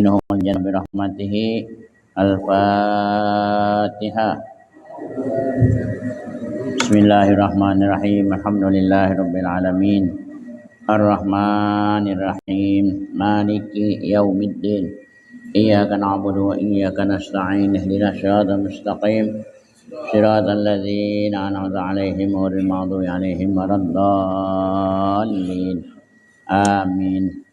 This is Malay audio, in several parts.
وأدخلهم الجنة برحمته. الفاتحة. بسم الله الرحمن الرحيم. الحمد لله رب العالمين الرحمن الرحيم مالك يوم الدين إياك نعبد وإياك نستعين اهدنا الصراط المستقيم صراط الذين أنعمت عليهم غير المغضوب عليهم ولا الضالين آمين.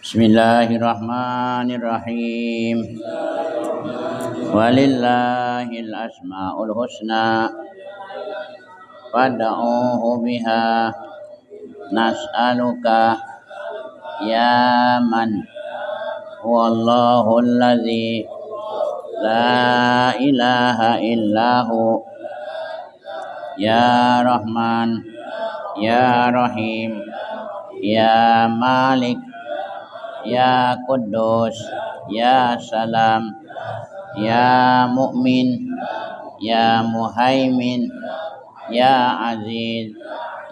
Bismillahirrahmanirrahim. Walillahil asmaul husna fad'uhu biha nas'aluka ya man huwallahu alladzi la ilaha illahu ya Rahman ya Rahim ya Malik ya Quddus ya Salam ya Mu'min ya Muhaimin ya Aziz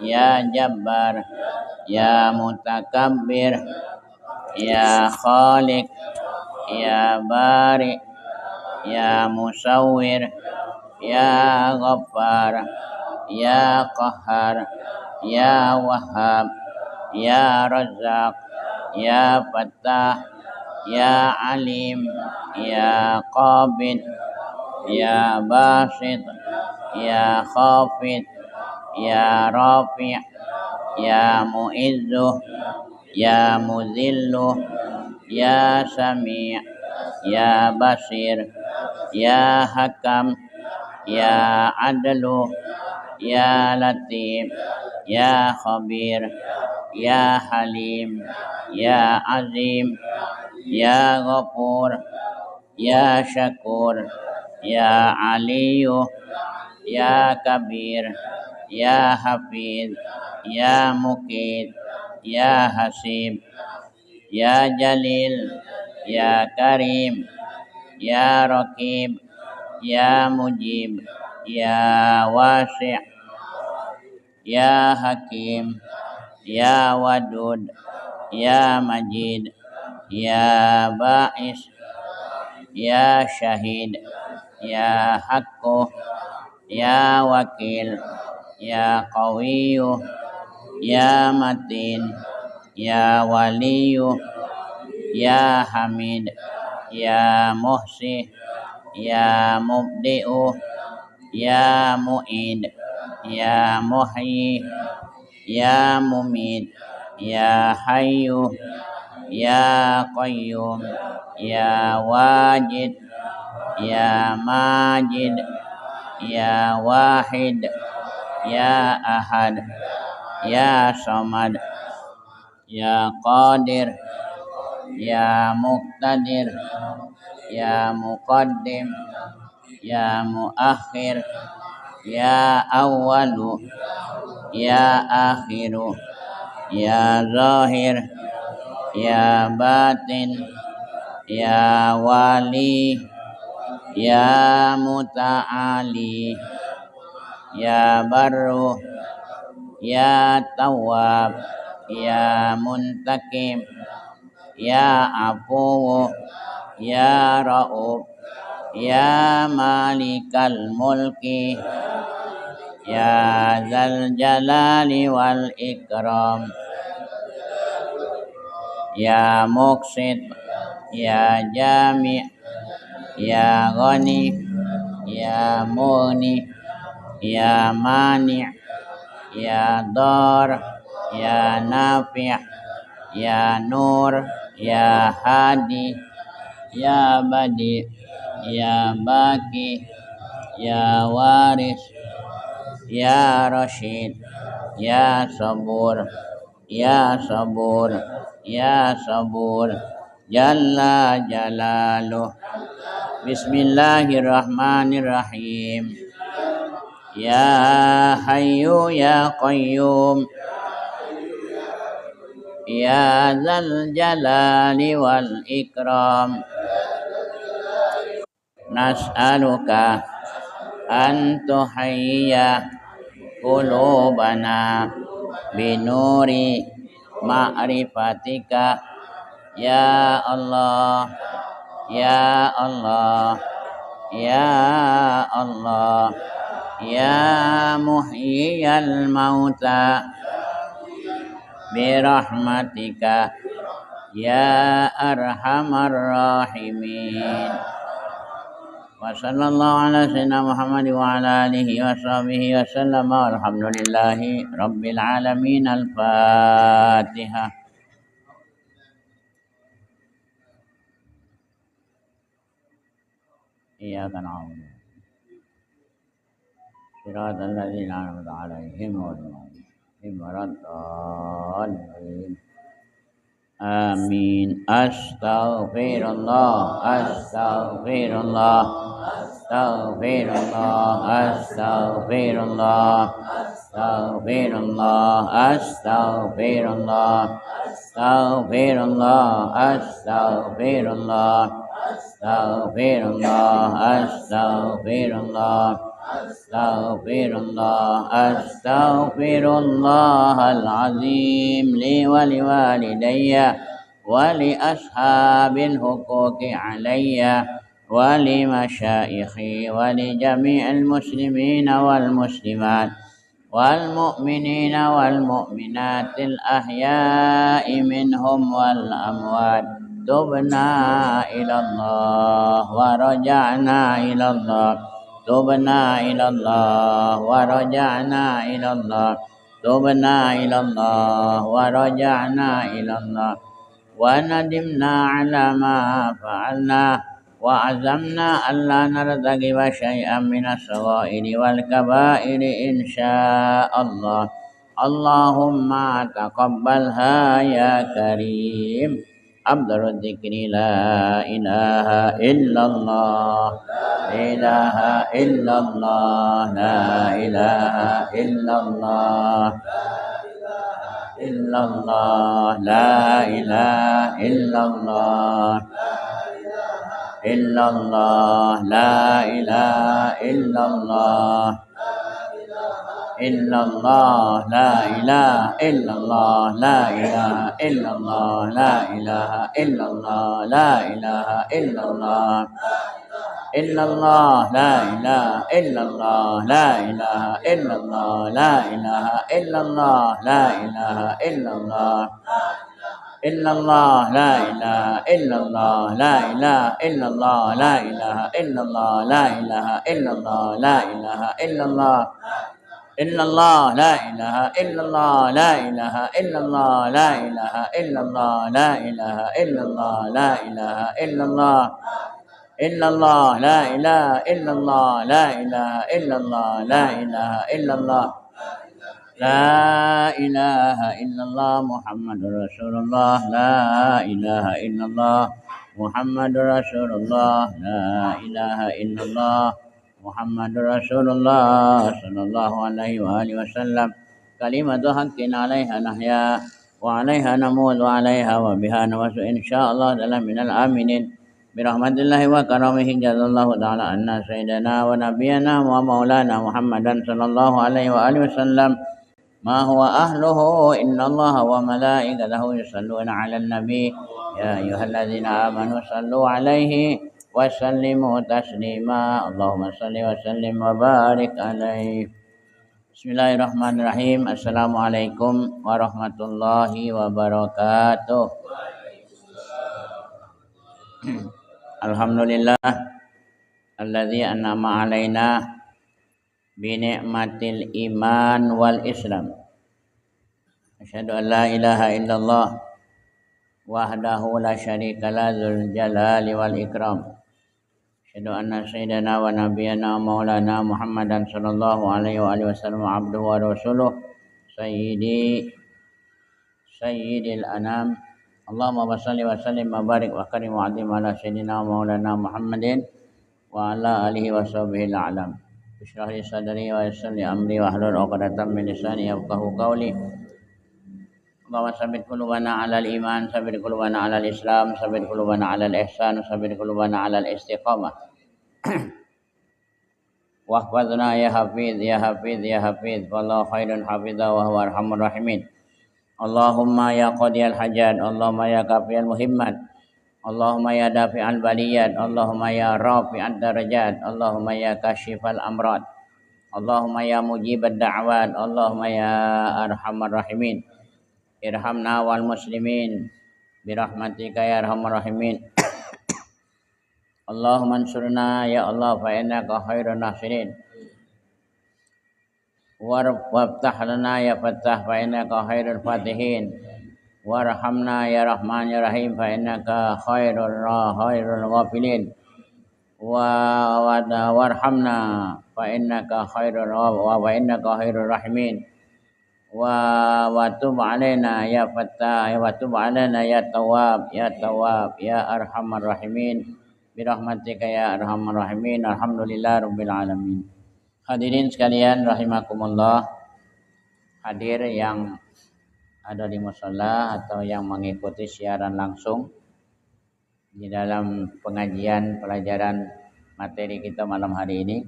ya Jabbar ya Mutakabbir ya Khaliq ya Bari ya Musawwir ya Ghaffar ya Qahhar ya Wahhab ya Razzaq ya Fattah ya Alim ya Qabid ya Basit ya Khafid ya Rafi' ya Mu'izzu ya Muzillu ya Sami' ya Basir ya Hakam ya Adlu ya Latif ya Khabir ya Halim ya Azim ya Ghafur ya Syakur ya Aliyu ya Kabir ya Hafiz ya Muqit ya Hasib ya Jalil ya Karim ya Raqib ya Mujib ya Wasi' ya Hakim ya Wadud ya Majid ya Ba'is ya Syahid ya Haqqu ya Wakil ya Qawiyyu ya Matin ya Waliyu ya Hamid ya Muhsi ya Mubdi'u ya Mu'id ya Muhyi ya Mumit ya Hayyu ya Qayyum ya Wajid ya Majid ya Wahid ya Ahad ya Samad ya Qadir ya Muqtadir ya Muqaddim ya Muakhir ya Awwalu ya Akhiru ya Zahir ya Batin ya Wali ya Muta'ali ya Barru ya Tawwab ya Muntakim ya Afuwu ya Ra'ub ya Malikal Mulki ya Dzal Jalali wal Ikram ya Muqsit ya Jami' ya Ghani ya Mughni ya Mani' ya Dar ya Nafi' ya Nur ya Hadi ya Badi ya Baki ya Waris ya Rashid ya Sabur ya Sabur ya Sabur Jalla Jalaluh. Bismillahirrahmanirrahim. Ya Hayyu ya Qayyum ya Dzal Jalali wal Ikram nas'aluka an tuhayya qulubana binuri ma'rifatika Ya Allah, Ya Allah, Ya Allah, Ya muhyiyal mauta birahmatika Ya arhamar rahimin. Wa sallallahu ala sayyidina Muhammad wa ala alihi wa sahbihi wa sallam walhamdulillahi rabbil alamin. Al-Fatihah. Iyyaka na'budu siratal ladzina an'amta 'alaihim ghairil maghdubi 'alaihim. Amin. Astaghfirullah, astaghfirullah, astaghfirullah, astaghfirullah, astaghfirullah, astaghfirullah, astaghfirullah, astaghfirullah, astaghfirullah, astaghfirullah. Astaghfirullah, astaghfirullahal azim li wa liwalidayya wa li ashabil huquqi alayya wa li masyaikhi wa li jami'il muslimina wal muslimat wal mu'minina wal mu'minatil ahya'i minhum wal amwat. Tubna ilallah wa raja'na ilallah. Tubna ilallah wa raja'na ilallah. Tubna ilallah wa raja'na ilallah. Wa nadimna ala ma fa'alna wa azamna alla nartaqiba syai'an minas saghairi wal kabairi insyaallah. Allahumma taqabbalha ya karim. Abdul dzikri la ilaha illallah, la ilaha illallah, la ilaha illallah, illallah, la ilaha illallah, illallah, la ilaha illallah, illallah, la ilaha illallah, la ilaha illallah, la ilaha illallah, la ilaha illallah, illallah, la ilaha illallah, la ilaha illallah, la ilaha illallah, la ilaha illallah, illallah, la ilaha illallah, la ilaha illallah, la ilaha illallah, la ilaha illallah, la ilaha illallah. Illallah, la ilaha illallah, la ilaha illallah, la ilaha illallah, la ilaha illallah, la ilaha illallah. Illallah, la ilaha illallah, la ilaha illallah, la ilaha illallah. La ilaha illallah Muhammadur Rasulullah, la ilaha illallah Muhammadur Rasulullah, la ilaha illallah Muhammadur Rasulullah sallallahu alaihi wa alihi wasallam. Kalimatu haqqin 'alaiha nahya wa 'alaiha namut wa 'alaiha wa biha nawasu insyaallah dalam minal aminin. Birahmatillahi wa karamihi jazallahu ta'ala anna sayyidina wa nabiyyana wa maulana Muhammadan sallallahu alaihi wa alihi wasallam ma huwa ahluhu. Innallaha wa malaikatahu yusalluna 'alan nabi ya ayyuhalladzina amanu sallu 'alaihi wa sallimu taslima. Allahumma salli wa sallim wa barik alaihi. Bismillahirrahmanirrahim. Assalamualaikum warahmatullahi wabarakatuh. Alhamdulillah alladzi an'ama alaina bi ni'matil iman wal islam. Asyhadu an la ilaha illallah wahdahu la syarika la dzul jalali wal ikram. Asyhadu anna sayyidana wa nabiyyana maulana Muhammadan sallallahu alaihi wa alihi wasallam abduhu wa rasuluh sayyidil anam. Allahumma shalli wa sallim wa barik wa karim wa azim ala sayyidina maulana Muhammadin wa ala alihi wa sahbihi al-a'lam. Bishrah li sadri wa yassir li amri wa hlul 'uqdatam min lisani yafqahu qawli. Allahumma sabbit qulubana 'alal iman, sabbit qulubana 'alal islam, sabbit qulubana 'alal ihsan, sabbit qulubana 'alal istiqamah. Wahfazna ya hafiz ya hafiz ya hafiz wallahu khairun hafidha wa huwa arhamur rahimin. Allahumma ya qadiyal hajat, Allahumma ya kafiyal muhimmat, Allahumma ya dafi'al baliyat, Allahumma ya rafi'ad darajat, Allahumma ya kashifal amrad, Allahumma ya mujibad da'wat, Allahumma ya arhamar rahimin. Irhamna wal muslimin birahmatika ya arhamar rahimin. Allahumma ansurna ya Allah fa innaka khairun nasirin. Waftah lana ya Fattah fa innaka khairul fatihin. Warhamna ya Rahman ya Rahim fa innaka khairul ghafilin. Warhamna fa innaka khairul rahimin. Wa tub alaina ya Fattah wa tub alaina ya Tawwab ya arhamar rahimin birahmatika ya arhamar rahimin. Alhamdulillah rabbil alamin. Hadirin sekalian rahimakumullah, hadir yang ada di mushola atau yang mengikuti siaran langsung di dalam pengajian pelajaran materi kita malam hari ini.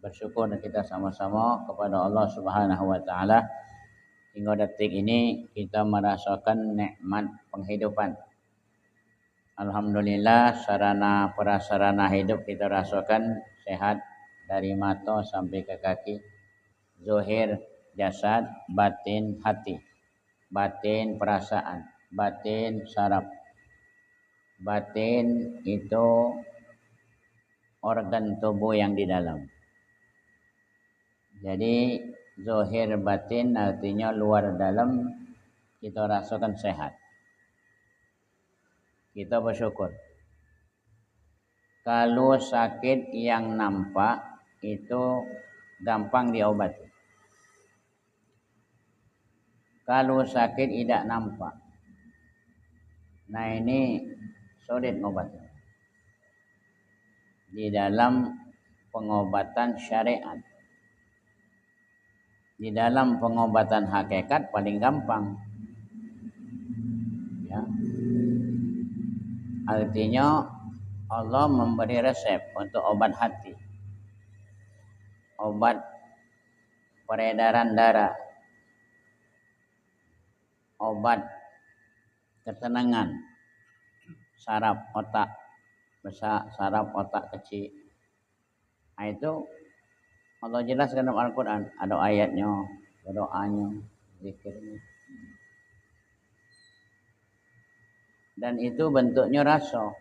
Bersyukur kita sama-sama kepada Allah Subhanahu wa taala hingga detik ini kita merasakan nikmat penghidupan. Alhamdulillah, sarana prasarana hidup kita rasakan sehat dari mata sampai ke kaki, zahir jasad, batin hati, batin perasaan, batin saraf. Batin itu organ tubuh yang di dalam. Jadi zahir batin artinya luar dalam kita rasakan sehat. Kita bersyukur. Kalau sakit yang nampak itu gampang diobati. Kalau sakit tidak nampak, nah ini sulit mengobati. Di dalam pengobatan syariat, di dalam pengobatan hakikat paling gampang. Ya. Artinya Allah memberi resep untuk obat hati, obat peredaran darah, obat ketenangan, saraf otak besar, saraf otak kecil. Nah, itu Allah jelaskan dalam Al-Quran, ada ayatnya, ada doanya, zikirnya. Dan itu bentuknya rasa,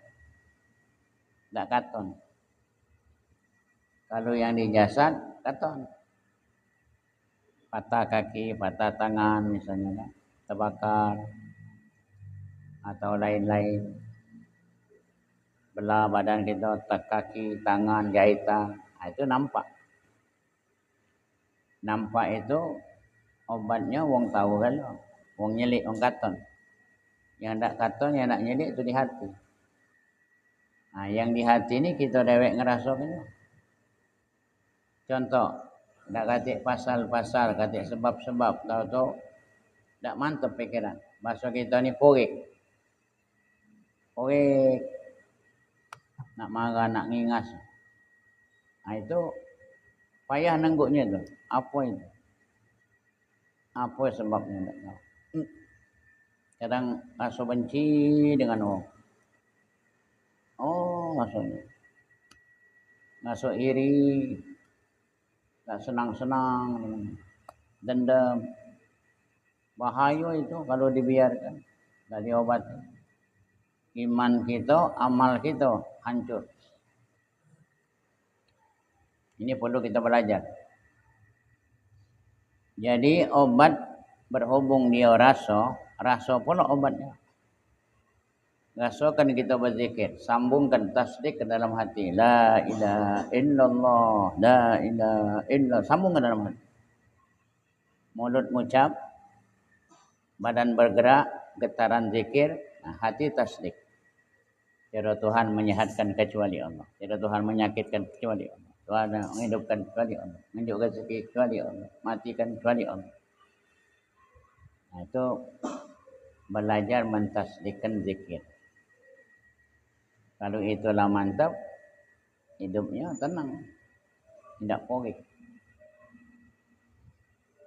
tidak katon. Kalau yang di jasad, katon. Patah kaki, patah tangan misalnya, terbakar, atau lain-lain. Belah badan kita, kaki, tangan, jahitan, itu nampak. Nampak itu obatnya wong tahu kan, wong nyelik, wong katon. Yang tak katon, yang nak nyelik itu di hati. Nah, yang di hati ini kita dewek ngerasakan. Contoh, tak katik pasal-pasal, katik sebab-sebab, tahu-tahu tak mantap pikiran. Bahasa kita ni korek. Korek. Nak marah, nak ngingas. Nah, itu payah nengguknya tu. Apa itu? Apa sebabnya? Tak tahu. Kadang rasa benci dengan orang. Oh, maksudnya. Rasa iri. Tak senang-senang. Dendam. Bahaya itu kalau dibiarkan. Tak diobati. Iman kita, amal kita hancur. Ini perlu kita belajar. Jadi obat berhubung dia rasa pula obatnya. Rasakan kita berzikir, sambungkan tasdik ke dalam hati. La ilaha illallah, la ilaha illallah. Sambungkan dalam hati. Mulut mengucap, badan bergerak, getaran zikir, hati tasdik. Tiada Tuhan menyehatkan kecuali Allah. Tiada Tuhan menyakitkan kecuali Allah. Tuhan menghidupkan kecuali Allah. Menunjukkan rezeki kecuali Allah. Matikan kecuali Allah. Nah, itu belajar mentasdikkan zikir. Kalau itulah mantap, hidupnya tenang. Tidak porik.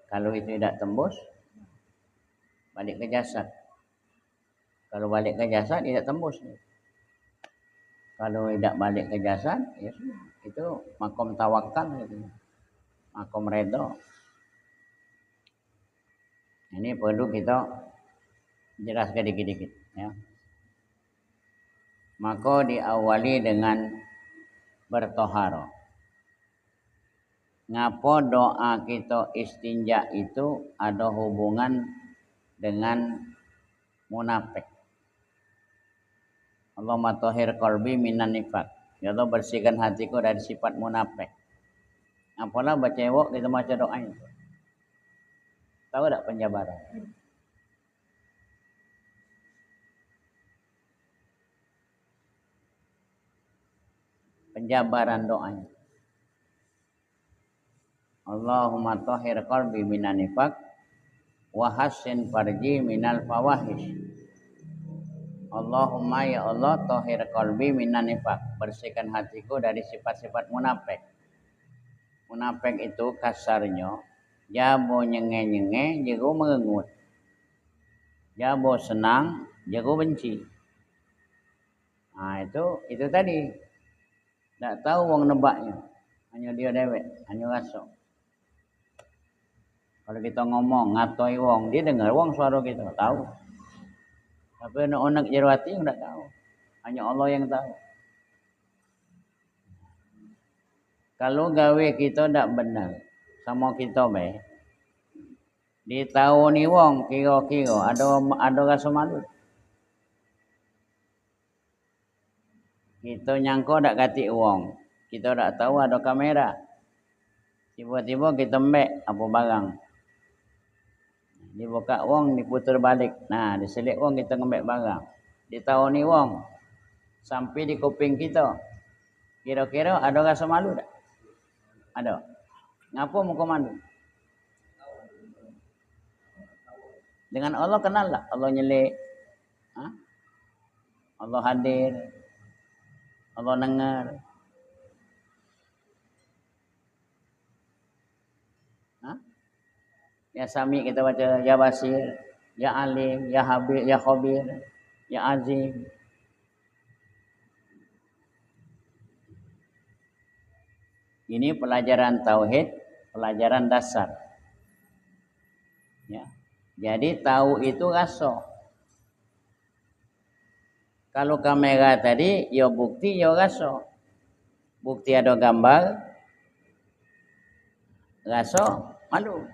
Kalau itu tidak tembus, balik ke jasad. Kalau balik ke jasad tidak tembus. Kalau tidak balik ke jasad, ya sudah. Itu makom tawakal gitu. Makom redha. Ini perlu kita jelaskan dikit-dikit ya. Maka diawali dengan bertoharo. Ngapa doa kita istinja itu ada hubungan dengan munafik. Allahumma tahhir qalbi minan nifaq. Ya Allah bersihkan hatiku dari sifat munafik. Apalah baca ewok kita baca doa itu. Tahu tak penjabaran? Penjabaran doanya. Allahumma tahhir qalbi minan nifaq wa hassin farji minal fawahish. Allahumma ya Allah tahhir qalbi minan nifaq, bersihkan hatiku dari sifat-sifat munafik. Munafik itu kasarnya jabo nyenge-nyenge jago mengengut. Jabo senang jago benci. Nah, itu tadi. Tak tahu wong nebaknya. Hanya dia dewek, hanya rasok. Kalau kita ngomong ngatoi wong, dia dengar wong suara kita, tahu. Tapi anak-anak jero hati enggak tahu. Hanya Allah yang tahu. Kalau gawe kita ndak benar sama kita bae. Ditahu ni wong kira-kira ada rasa malu. Kita nyangka ndak kati wong. Kita ndak tahu ada kamera. Tiba-tiba kita mbek apa barang. Dibuka wong diputar balik. Nah, diselit wong kita ngembek barang. Ditahu ni wong sampai di kuping kita. Kira-kira ada rasa malu tak? Ada. Ngapa muka malu? Dengan Allah kenal tak? Allah nyelik. Ha? Allah hadir. Allah dengar. Ha? Ya Sami kita baca, Ya Basir, Ya Alim, Ya Habir, Ya Khabir, Ya Azim. Ini pelajaran tauhid, pelajaran dasar. Ya. Jadi tahu itu rasa. Kalau kamera tadi, ya bukti, ya rasa. Bukti ada gambar, rasa malu.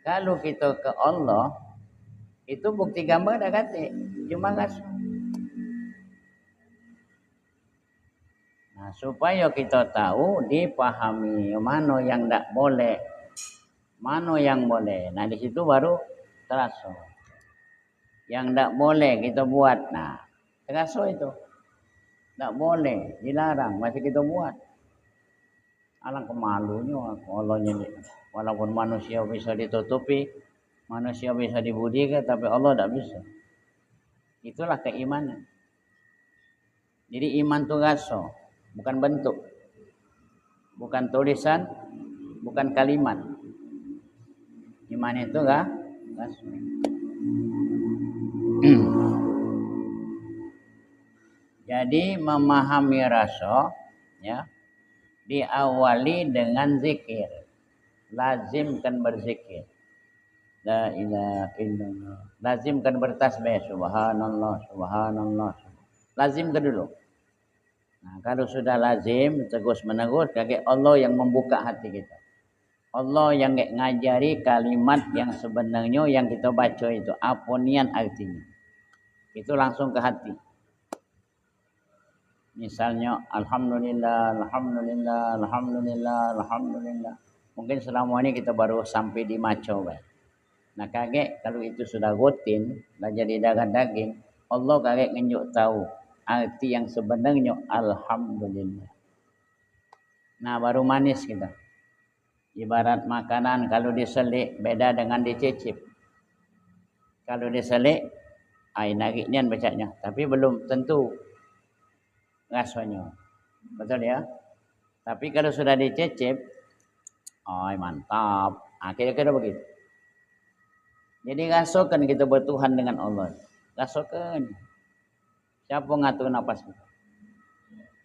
Kalau kita ke Allah, itu bukti gambar dah kata, cuma rasa. Nah, supaya kita tahu, dipahami mana yang tak boleh, mana yang boleh. Nah, di situ baru terasa. Yang tak boleh kita buat. Nah, terasa itu. Tak boleh, dilarang, masih kita buat. Alangkah malunya Allah nyelik. Walaupun manusia bisa ditutupi, manusia bisa dibudikan, tapi Allah tak bisa. Itulah keimanan. Jadi iman itu rasa, bukan bentuk. Bukan tulisan, bukan kalimat. Iman itu rasa. Jadi memahami rasa, ya, diawali dengan zikir. Lazimkan berzikir. La ilaha illallah. Lazimkan bertasbih. Subhanallah, subhanallah. Lazimkan dulu. Nah, kalau sudah lazim, terus menerus, kakek Allah yang membuka hati kita. Allah yang ngajari kalimat yang sebenarnya yang kita baca itu. Apa niat artinya. Itu langsung ke hati. Misalnya, Alhamdulillah, Alhamdulillah, Alhamdulillah, Alhamdulillah. Mungkin selama ini kita baru sampai di maco. Nah kakek kalau itu sudah rutin, dah jadi darah daging, Allah kakek nunjuk tahu arti yang sebenarnya Alhamdulillah. Nah baru manis kita. Ibarat makanan kalau diselik beda dengan dicicip. Kalau diselik, nariknya bacanya, tapi belum tentu rasanya. Betul ya? Tapi kalau sudah dicicip, Ay, mantap. Kira-kira begitu. Jadi rasakan kita bertuhan dengan Allah. Rasakan. Siapa ngatur nafas kita?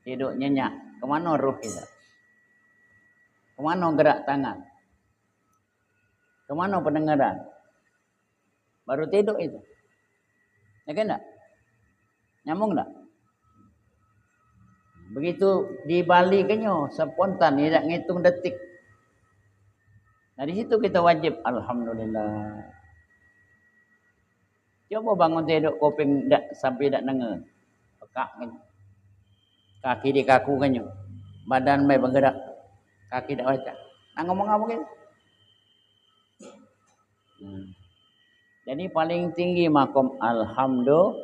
Tidur nyenyak. Kemana ruh kita? Kemana gerak tangan? Kemana pendengaran? Baru tidur itu. Ya kan tak? Nyambung tak? Begitu dibalikannya spontan, tidak ngitung detik. Nah di situ kita wajib alhamdulillah. Coba bangun tidur kuping sampai tak dengar. Pekak kan. Kaki di kaku kan. Badan mai bergerak. Kaki tak baca. Nah ngomong apa kan? Jadi paling tinggi makom alhamdulillah.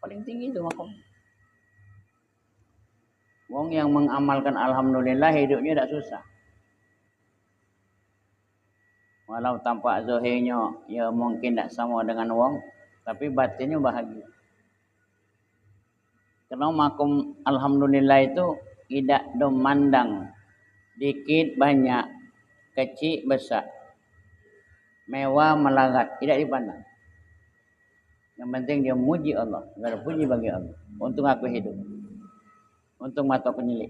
Paling tinggi itu makom. Wong yang mengamalkan alhamdulillah hidupnya tak susah. Walau tampak zahirnya ya mungkin tak sama dengan wong, tapi batinnya bahagia. Karena makom alhamdulillah itu tidak memandang dikit banyak, kecil besar, mewah melarat, tidak dipandang. Yang penting dia muji Allah, berpuji bagi Allah. Untung aku hidup, untung mata aku nyelik,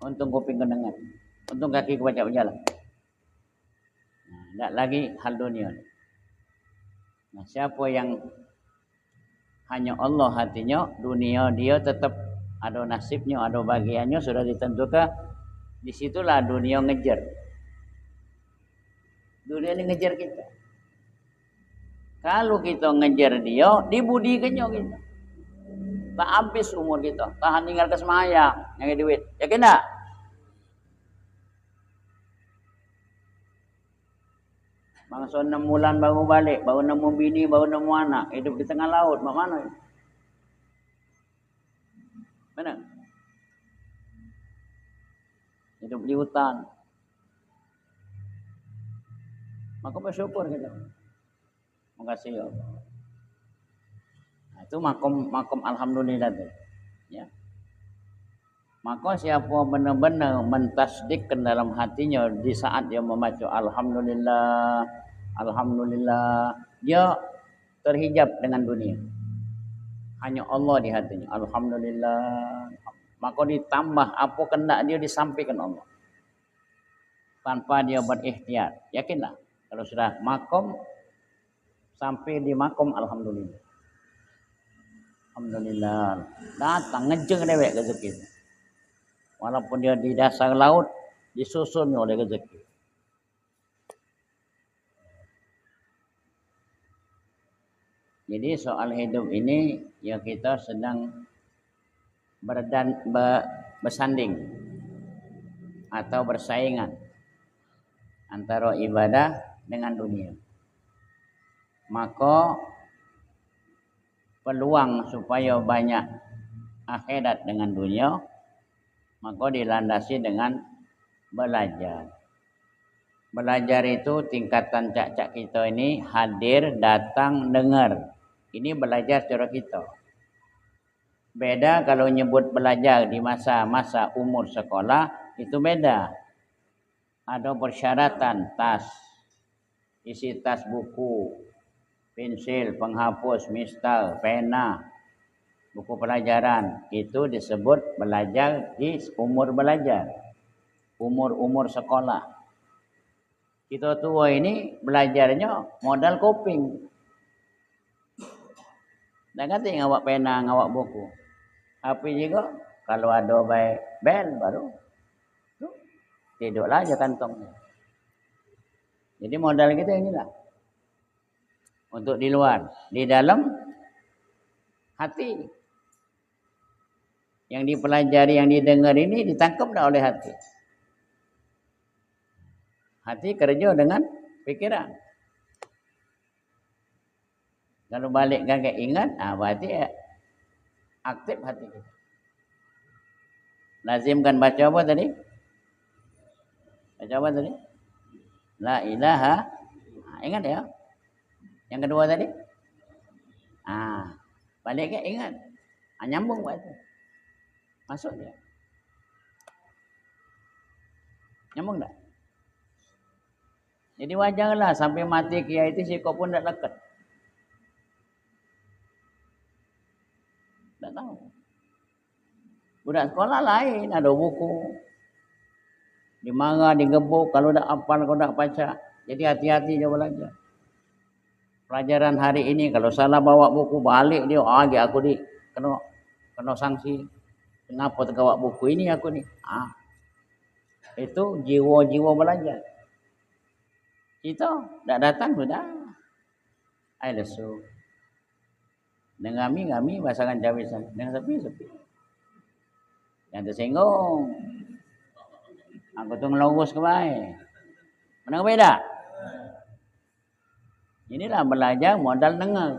untung kuping kedengar, untung kaki aku baca berjalan. Tidak lagi hal dunia. Nah, siapa yang hanya Allah hatinya, dunia dia tetap ada nasibnya, ada bagiannya sudah ditentukan. Disitulah dunia ngejar. Dunia ini ngejar kita. Kalau kita ngejar dia, dibudikannya kita. Tak habis umur kita, tahan tinggal ke semayang, nyari duit. Yakin tak? Bangsa 6 bulan baru balik, baru nemu bini, baru nemu anak, hidup di tengah laut, mak mana? Mana? Hidup di hutan. Maka bersyukur kita. Makasih ya Allah. Nah, itu makom alhamdulillah tu. Ya. Maka siapa benar-benar mentasdikkan dalam hatinya di saat dia membaca alhamdulillah, alhamdulillah, dia terhijab dengan dunia. Hanya Allah di hatinya. Alhamdulillah. Maka ditambah apa kehendak dia disampaikan Allah. Tanpa dia berikhtiar. Yakinlah. Kalau sudah makom, sampai di makom alhamdulillah. Alhamdulillah. Datang ngejeng dewek rezeki. Walaupun dia di dasar laut, disusunnya oleh rezeki. Jadi soal hidup ini ya kita sedang bersanding atau bersaingan antara ibadah dengan dunia. Maka peluang supaya banyak akhirat dengan dunia, maka dilandasi dengan belajar. Belajar itu tingkatan cak-cak kita ini hadir, datang, dengar. Ini belajar cara kita. Beda kalau nyebut belajar di masa-masa umur sekolah, itu beda. Ada persyaratan tas, isi tas buku, pensil, penghapus, mistal, pena, buku pelajaran. Itu disebut belajar di umur belajar. Umur-umur sekolah. Kita tua ini belajarnya modal kuping. Dan kata ngawak pena, ngawak buku. Tapi juga kalau ada baik bel baru tidurlah aja kantongnya. Jadi modal kita inilah. Untuk di luar, di dalam hati. Yang dipelajari, yang didengar ini ditangkap dah oleh hati. Hati kerja dengan pikiran. Kalau balik kakek ingat, berarti aktif hati kita. Lazimkan baca apa tadi? Baca apa tadi? La ilaha. Ingat ya? Yang kedua tadi? Balik ke ingat. Nyambung buat itu. Masuk dia. Nyambung tak? Jadi wajarlah sampai mati kiai itu sikap pun tak lekat. Tak tahu. Budak sekolah lain, ada buku. Dimarah, digebuk, kalau tak hafal, kalau tak baca. Jadi hati-hati dia belajar. Pelajaran hari ini, kalau salah bawa buku, balik dia, aku di kena sanksi. Kenapa terbawa buku ini aku ni? Itu jiwa-jiwa belajar. Kita tak datang sudah. Ai lesu. Dengan ngami pasangan cawisan, dengan sepi. Yang tersinggung. Aku tu ngelurus ke baik. Mana beda? Inilah belajar modal dengar.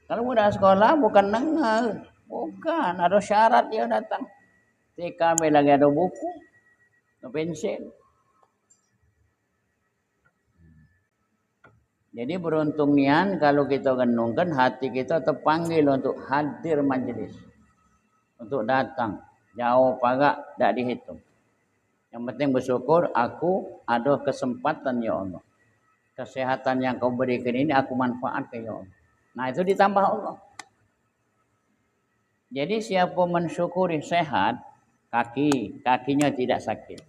Kalau budak sekolah bukan dengar. Bukan, ada syarat dia datang. TKB lagi ada buku, ada pensil. Jadi beruntung nian kalau kita renungkan hati kita terpanggil untuk hadir majlis. Untuk datang. Jauh pagak tak dihitung. Yang penting bersyukur aku ada kesempatan ya Allah. Kesehatan yang kau berikan ini aku manfaatkan ya Allah. Nah itu ditambah Allah. Jadi siapa mensyukuri sehat, kakinya tidak sakit.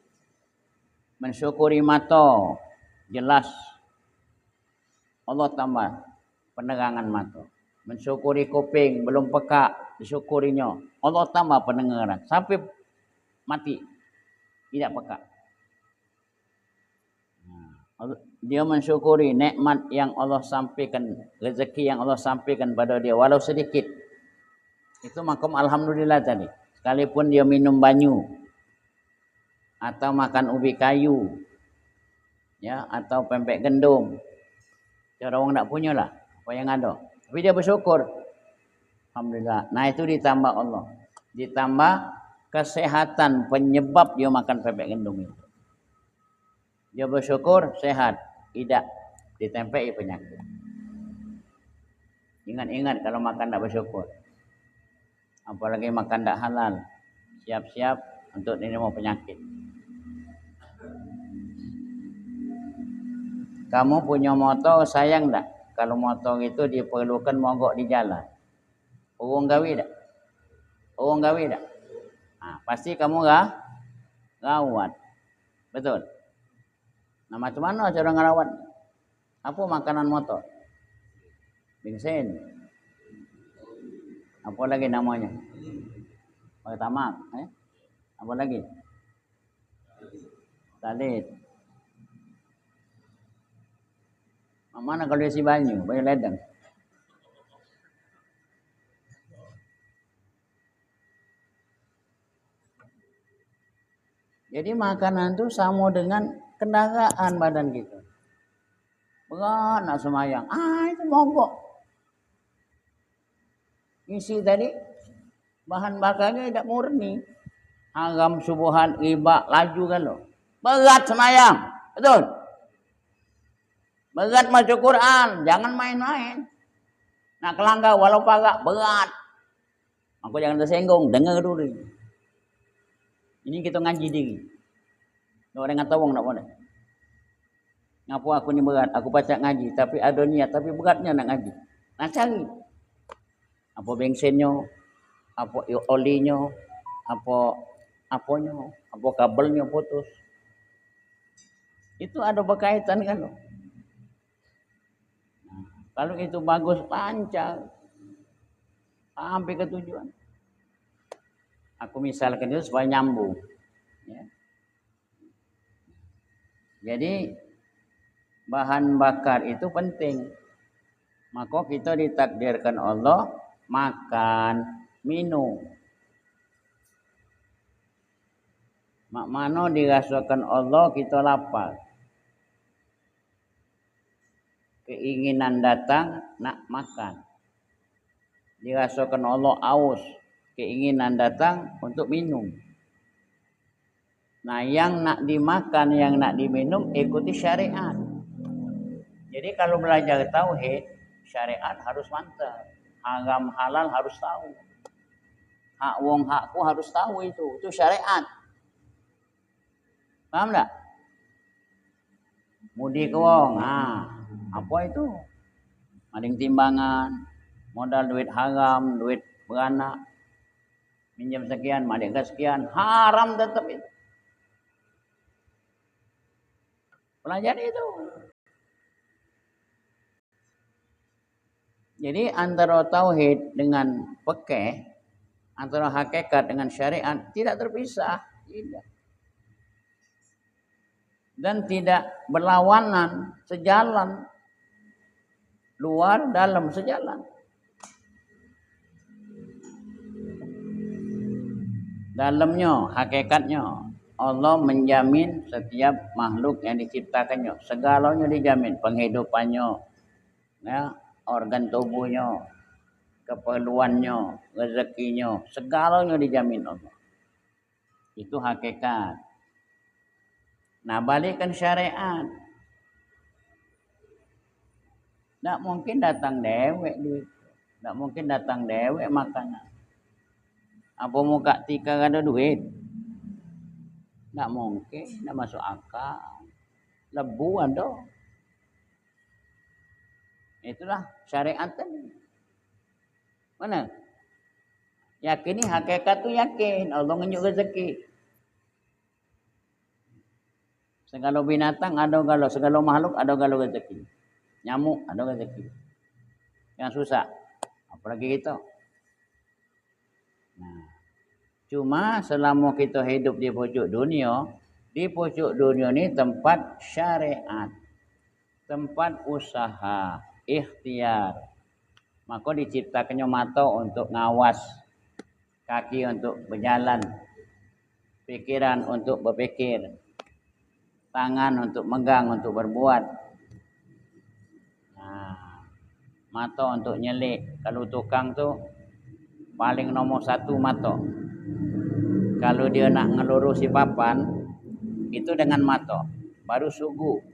Mensyukuri mata, jelas Allah tambah penerangan mata. Mensyukuri kuping, belum pekak, disyukurinya. Allah tambah pendengaran. Sampai mati, tidak pekak. Dia mensyukuri nikmat yang Allah sampaikan, rezeki yang Allah sampaikan pada dia, walau sedikit. Itu makom alhamdulillah tadi. Sekalipun dia minum banyu, atau makan ubi kayu, ya, atau pempek gendum. Cara orang tak punya lah, apa yang ada. Tapi dia bersyukur. Alhamdulillah. Nah itu ditambah Allah. Ditambah kesehatan penyebab dia makan pempek gendum itu. Dia bersyukur sehat, tidak ditempeli penyakit. Ingat-ingat kalau makan tak bersyukur. Apalagi makan tak halal. Siap-siap untuk menerima penyakit. Kamu punya motor, sayang tak? Kalau motor itu diperlukan mogok di jalan. Orang gawi tak? Orang gawi tak? Pasti kamu rawat. Betul? Nah macam mana cara ngerawat? Apa makanan motor? Bensin. Apa lagi namanya? Pertamax. Apa lagi? Talit. Mana kalau isi banyu ledeng? Jadi makanan itu sama dengan kendaraan badan kita. Berat nak semayang. Itu mogok. Isi tadi bahan bakarnya tidak murni. Haram, subuhan, riba, laju kan lo. Berat semayang. Betul? Berat baca Quran. Jangan main-main. Nak kelanggar walau pagak berat. Aku jangan tersinggung. Dengar dulu. Ini kita ngaji diri. Orang kata orang tak boleh. Ngapa aku ni berat? Aku baca ngaji. Tapi ada niat. Tapi beratnya nak ngaji. Nak cari. Apa bensinnya. Apa olinya. Apa kabelnya putus. Itu ada berkaitan kan loh. Kalau itu bagus, lancar. Sampai ke tujuan. Aku misalkan itu supaya nyambung. Ya. Jadi bahan bakar itu penting. Maka kita ditakdirkan Allah makan, minum. Mak mano dirasakan Allah kita lapar. Keinginan datang nak makan. Dirasakan Allah aus. Keinginan datang untuk minum. Nah yang nak dimakan, yang nak diminum ikuti syariat. Jadi kalau belajar tauhid, syariat harus mantap. Haram halal harus tahu. Hak wong hakku harus tahu itu. Itu syariat. Paham tak? Mudi ke wong. Apa itu? Maling timbangan, modal duit haram, duit beranak, minjam sekian, maling sekian, haram tetap itu. Pelajari itu. Jadi antara tauhid dengan fikih, antara hakikat dengan syariat tidak terpisah, tidak. Dan tidak berlawanan, sejalan. Luar dalam sejalan. Dalamnya, hakikatnya Allah menjamin setiap makhluk yang diciptakannya, segalanya dijamin, penghidupannya, ya, organ tubuhnya, keperluannya, rezekinya, segalanya dijamin Allah. Itu hakikat. Nah, balikkan syariat. Tak mungkin datang dewek duit. Tak mungkin datang dewek makanan. Apa muka tika ada duit? Tak mungkin, tak masuk akal. Lebu ada. Itulah syariat tadi. Mana? Yakini hakikat tu yakin. Allah ngenjuk rezeki. Segala binatang ada galau, segala makhluk ada galau rezeki. Nyamuk ada rezeki. Yang susah, apalagi kita. Nah, cuma selama kita hidup di pojok dunia ni tempat syariat, tempat usaha, ikhtiar. Maka diciptakannya mata untuk ngawas, kaki untuk berjalan, pikiran untuk berpikir, tangan untuk megang, untuk berbuat. Mata untuk nyelik. Kalau tukang tu paling nomor satu mata. Kalau dia nak ngelurusi papan, itu dengan mata. Baru sugu.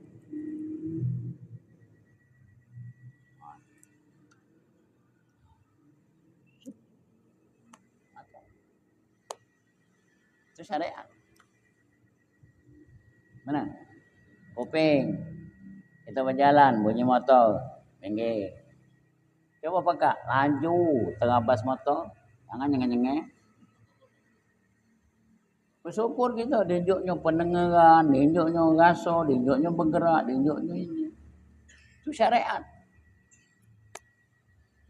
Itu syariat. Mana? Kuping. Kita berjalan, bunyi motor. Pinggir. Coba pakai laju terabas motor, jangan nyengeh-nyengeh. Bersyukur kita, dinjuknya pendengaran, dinjuknya rasa, dinjuknya bergerak, dinjuknya ini. Itu syariat.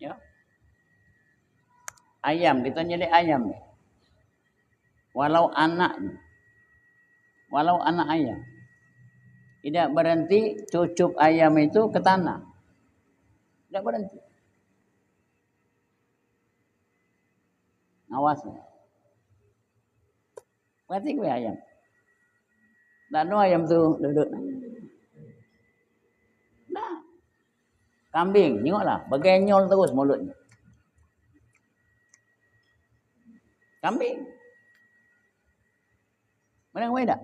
Ya. Ayam, kita nyelik ayam. Walau anak ayam. Tidak berhenti cucup ayam itu ke tanah. Tidak berhenti. Awas. Berarti gue ayam. Dan ayam tu duduk. Nah. Kambing, tengoklah, bergenyol terus mulutnya. Kambing. Mana gue dah?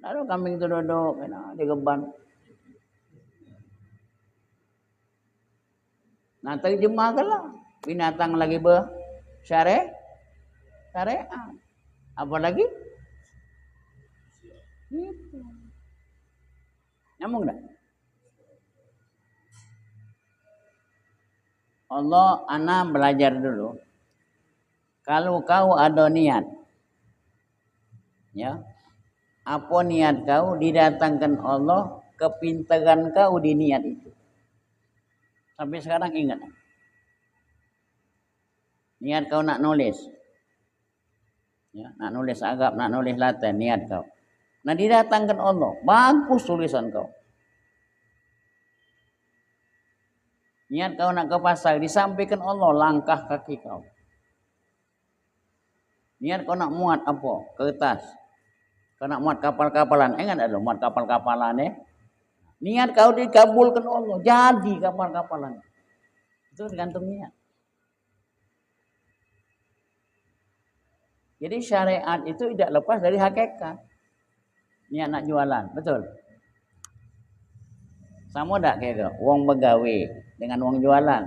Lalu kambing tu duduk, di geban. Nah, terjemahkanlah. Binatang lagi bersyariat. Apa lagi? Gitu. Nyambung tak? Allah, ana belajar dulu. Kalau kau ada niat, ya, apa niat kau, didatangkan Allah kepintaran kau di niat itu. Sampai sekarang ingat. Niat kau nak nulis. Ya, nak nulis Arab, nak nulis Latin, niat kau. Nah, didatangkan Allah. Bagus tulisan kau. Niat kau nak ke pasar, disampaikan Allah langkah kaki kau. Niat kau nak muat apa? Kertas. Kau nak muat kapal-kapalan. Ingat ada muat kapal-kapalan Niat kau dikabulkan Allah. Jadi kapal-kapalan. Itu tergantung niat. Jadi syariat itu tidak lepas dari hakikat. Niat nak jualan, betul? Sama tak kira? Wong begawe dengan wong jualan.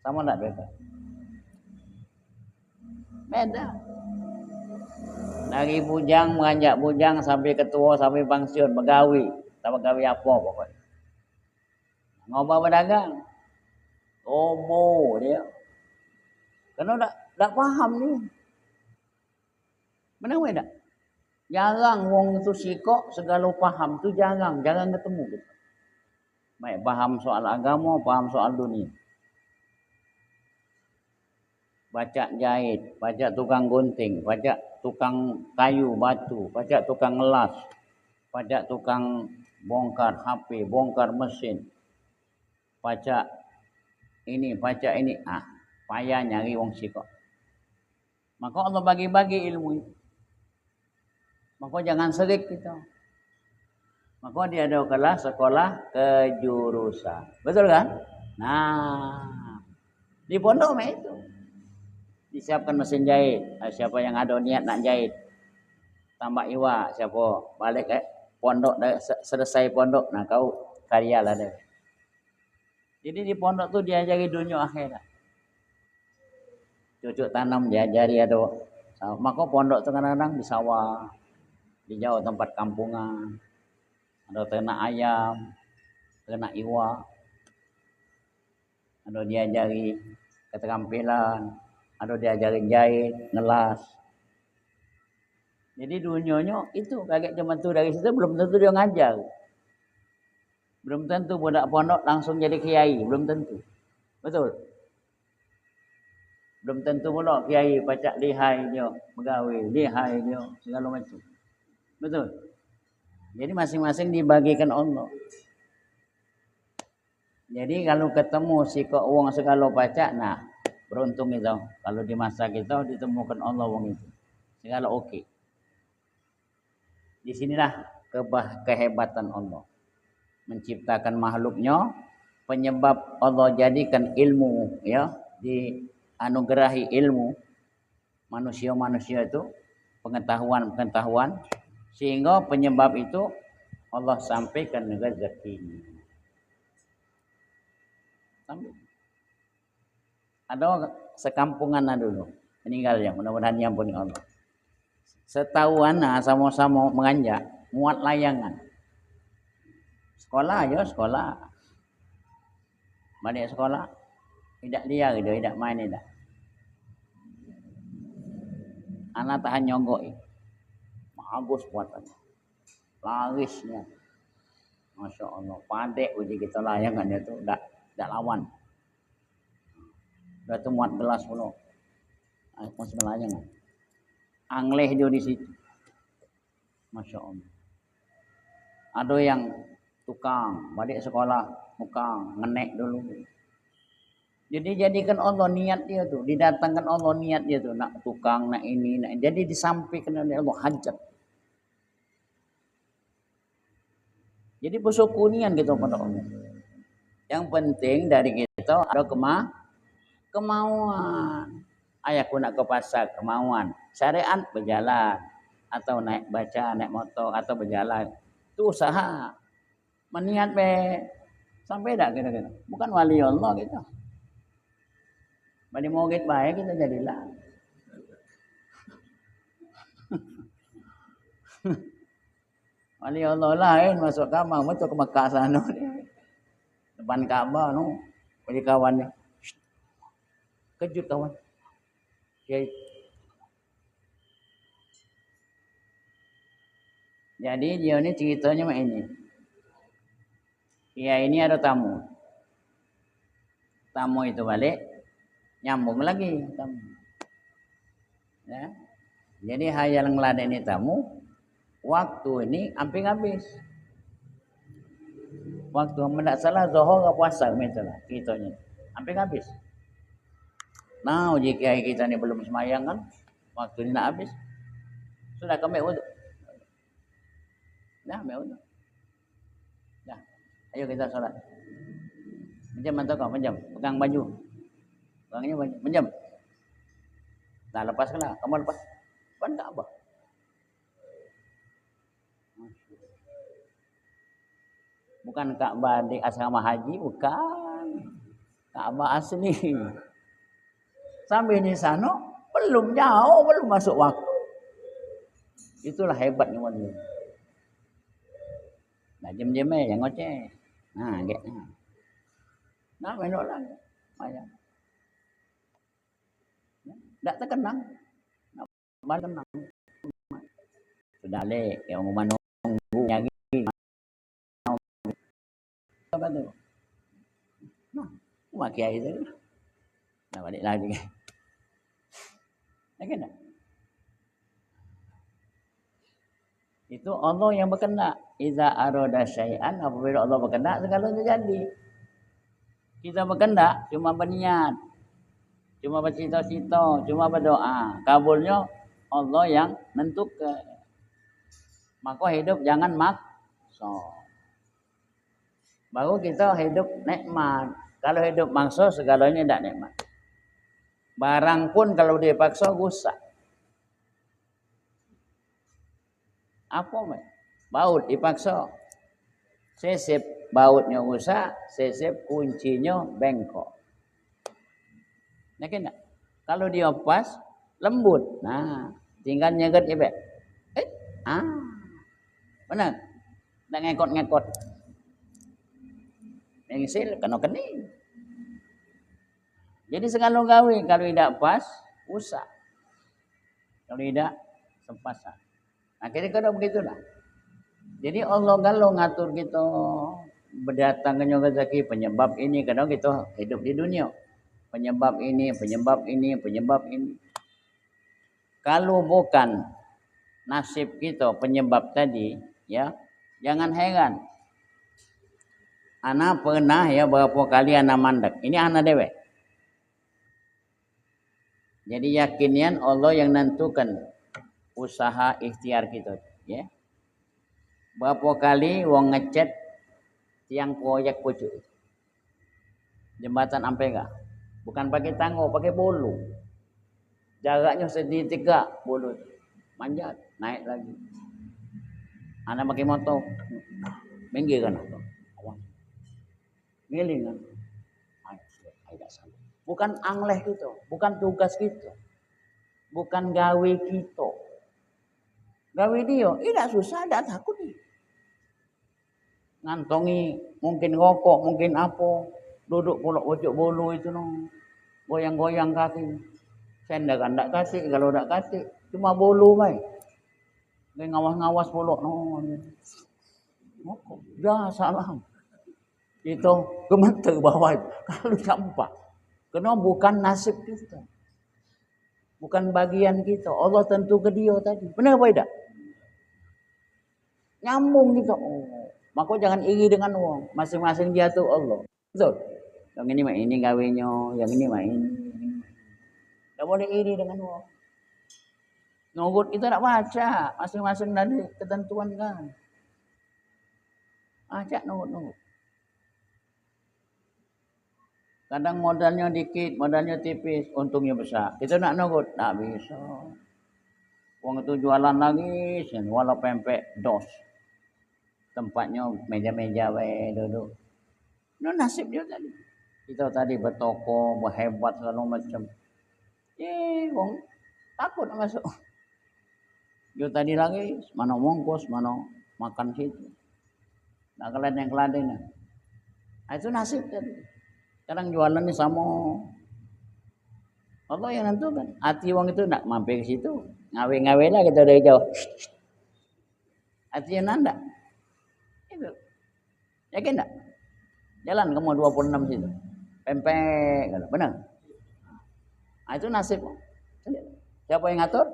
Sama tak kira? Beda. Dari bujang menganjak bujang sampai ketua sampai pensiun begawi, tak begawi apa pokoknya. Ngobah berdagang. Tobo dia. Karena tak paham ni. Benar tak? Jarang wong tu sikok segala paham tu jarang ketemu gitu. Baik paham soal agama, paham soal dunia. Baca jahit, baca tukang gunting, baca tukang kayu, batu, baca tukang ngelas, baca tukang bongkar HP, bongkar mesin, baca ini, payah nyari wong sikok. Maka Allah bagi-bagi ilmu itu. Maka jangan serik kita. Maka dia ada kelas sekolah kejurusan. Betul kan? Nah, di pondok itu disiapkan mesin jahit. Siapa yang ada niat nak jahit, tambah iwa. Siapa balik pondok selesai pondok, nah kau karyalah deh. Jadi di pondok tu diajari dunia akhirat. Cucuk tanam diajari ada. Maka pondok tu kadang-kadang di sawah, di jauh tempat kampungan, ada ternak ayam, ternak iwa, ada diajari keterampilan, ada diajari jahit, ngelas. Jadi dunianya itu kaget zaman tu dari situ belum tentu dia ngajar. Belum tentu budak pondok langsung jadi kiai, belum tentu. Betul? Belum tentu pula kiai pacak lihai dia, begawi, lihai dia, segala macam. Betul? Jadi masing-masing dibagikan Allah. Jadi kalau ketemu sikok wong segala pacak, nah beruntung itu. Kalau di masa kita ditemukan Allah wong itu. Segala okey. Di sinilah kehebatan Allah. Menciptakan makhluknya, penyebab Allah jadikan ilmu, ya, dianugerahi ilmu manusia-manusia itu, pengetahuan, sehingga penyebab itu Allah sampaikan rezeki. Ada sekampungan dulu meninggal ya, mudah-mudahan diampuni Allah. Setahuan sama-sama menganjak muat layangan. Sekolah aja, sekolah. Balik sekolah, tidak liar dia, tidak main tidak. Anak tahan nyogok. Bagus buatannya. Larisnya. Masya Allah. Pandai uji kita layangan dia tu. Tak lawan. Dah tu muat gelas pula. Masih melayangan. Angleh dia di situ. Masya Allah. Ada yang tukang, balik sekolah, tukang, ngenek dulu. Jadi jadikan Allah niat dia tu, didatangkan Allah niat dia tu, nak tukang, nak ini, nak ini. Jadi disampaikan oleh Allah hajat. Jadi bersyukur niat kita pada Allah. Yang penting dari kita ada kemauan. Ayahku nak ke pasar, kemauan. Syariat berjalan, atau naik baca, naik motor, atau berjalan. Itu usaha. Meniat sampai dah kira-kira. Bukan wali Allah kita. Bagi murid baik kita jadilah. Wali Allah lain masuk kamar, masuk ke Mekah sana. Depan Kaabah no. Bagi kawannya. Kejut kawan. Okay. Jadi dia ni ceritanya macam ini. Ya ini ada tamu. Tamu itu balik, nyambung lagi tamu. Ya. Jadi hayal ngeladeni tamu, waktu ini hampir habis. Waktu tidak salah zuhur ke puasa misalnya kitanya. Hampir habis. Nah, jika kita ni belum semayang kan, waktu ini nak habis. Sudah kami wuduk. Dah, ambil wuduk. Dah. Ayo kita solat. Menjam atau kau? Menjam. Pegang baju. Pegangnya baju. Menjam. Nah, lepaskanlah. Kamu lepas. Depan Kaabah. Bukan Kaabah di asrama haji. Bukan. Kaabah asli. Sampai di sana, Belum jauh, belum masuk waktu. Itulah hebatnya wali. Nah, jem-jem yang ngoceh. Nah, gitu. Nah, menolak lagi. Ayah. Tak terkenang. Nak tenang. Sudah le, yang mau nunggu nyari. Apa tu? Nah, mak kiai tu. Nah, balik lagi. Ya kan? Itu Allah yang berkehendak. Iza arada syai'an, apabila Allah berkehendak segalanya jadi. Kita berkehendak cuma berniat, cuma bercita-cita, cuma berdoa. Kabulnya Allah yang nentukan. Maka hidup jangan maksa. Baru kita hidup nikmat. Kalau hidup maksa segalanya tidak nikmat. Barang pun kalau dipaksa rusak. Apa mai? Baut dipaksa. Sesep bautnya rusak, sesep kuncinya bengkok. Nah, kena. Kalau dia pas, lembut. Nah, tinggal nyegat ibe. Benar. Tak ngekot-ngekot. Mengsil kena kening. Jadi segala gawe kalau tidak pas, rusak. Kalau tidak sempasan. Nah, kira-kira begitulah. Jadi Allah kalau ngatur kita berdatangnya rezeki penyebab ini, kadang kita hidup di dunia. Penyebab ini, penyebab ini, penyebab ini. Kalau bukan nasib kita penyebab tadi, ya, jangan heran. Ana pernah ya berapa kali ana mandek. Ini ana dewe. Jadi yakinian Allah yang nentukan usaha ikhtiar kita, ya. Berapa kali wong ngecat tiang proyek pucuk. Jembatan Ampera. Bukan pakai tangga, pakai bolu. Jaraknya segitiga bolu. Manjat, naik lagi. Anak pakai motor. Minggir kan apa? Miling kan. Bukan angleh kita, bukan tugas kita. Bukan gawe kita. Gawe dia, tidak susah, tidak takut dia. Ngantongi mungkin rokok, mungkin apa, duduk pulak pojok bolu itu no, goyang-goyang kaki. Senda kan tak kasih, kalau tak kasih cuma bolu mai. Dia ngawas-ngawas pulak no. Rokok, dah salam. Itu gemeter bawah kalau campak. Karena bukan nasib kita. Bukan bagian kita. Allah tentu ke dia tadi. Benar apa tidak? Nyambung gitu. Oh. Maka jangan iri dengan uang. Masing-masing dia tuh Allah. Betul. Yang ini mah ini gawenya, yang ini mah ini. Tidak boleh iri dengan uang. Nugut kita tak baca. Masing-masing dari ketentuan kan. Baca nugut-nugut. Kadang modalnya dikit, modalnya tipis, untungnya besar. Kita nak nugut, tak bisa. Uang itu jualan lagi, walau pempek dos. Tempatnya meja-meja duduk. Itu nasib dia tadi. Kita tadi bertoko, berhebat segala macam. Wong takut masuk. Dia tadi lagi mana mongkos, mana makan situ. Nak keladen yang keladen. Itu nasib tadi. Sekarang jualannya sama. Allah yang nentukan. Hati wong itu nak mampir ke situ. Ngawe-ngawe lah kita dari jauh. Hati yang nanda. Itu. Yakin tak? Jalan kamu 26 situ. Pempek. Benar? Nah, itu nasib. Siapa yang ngatur?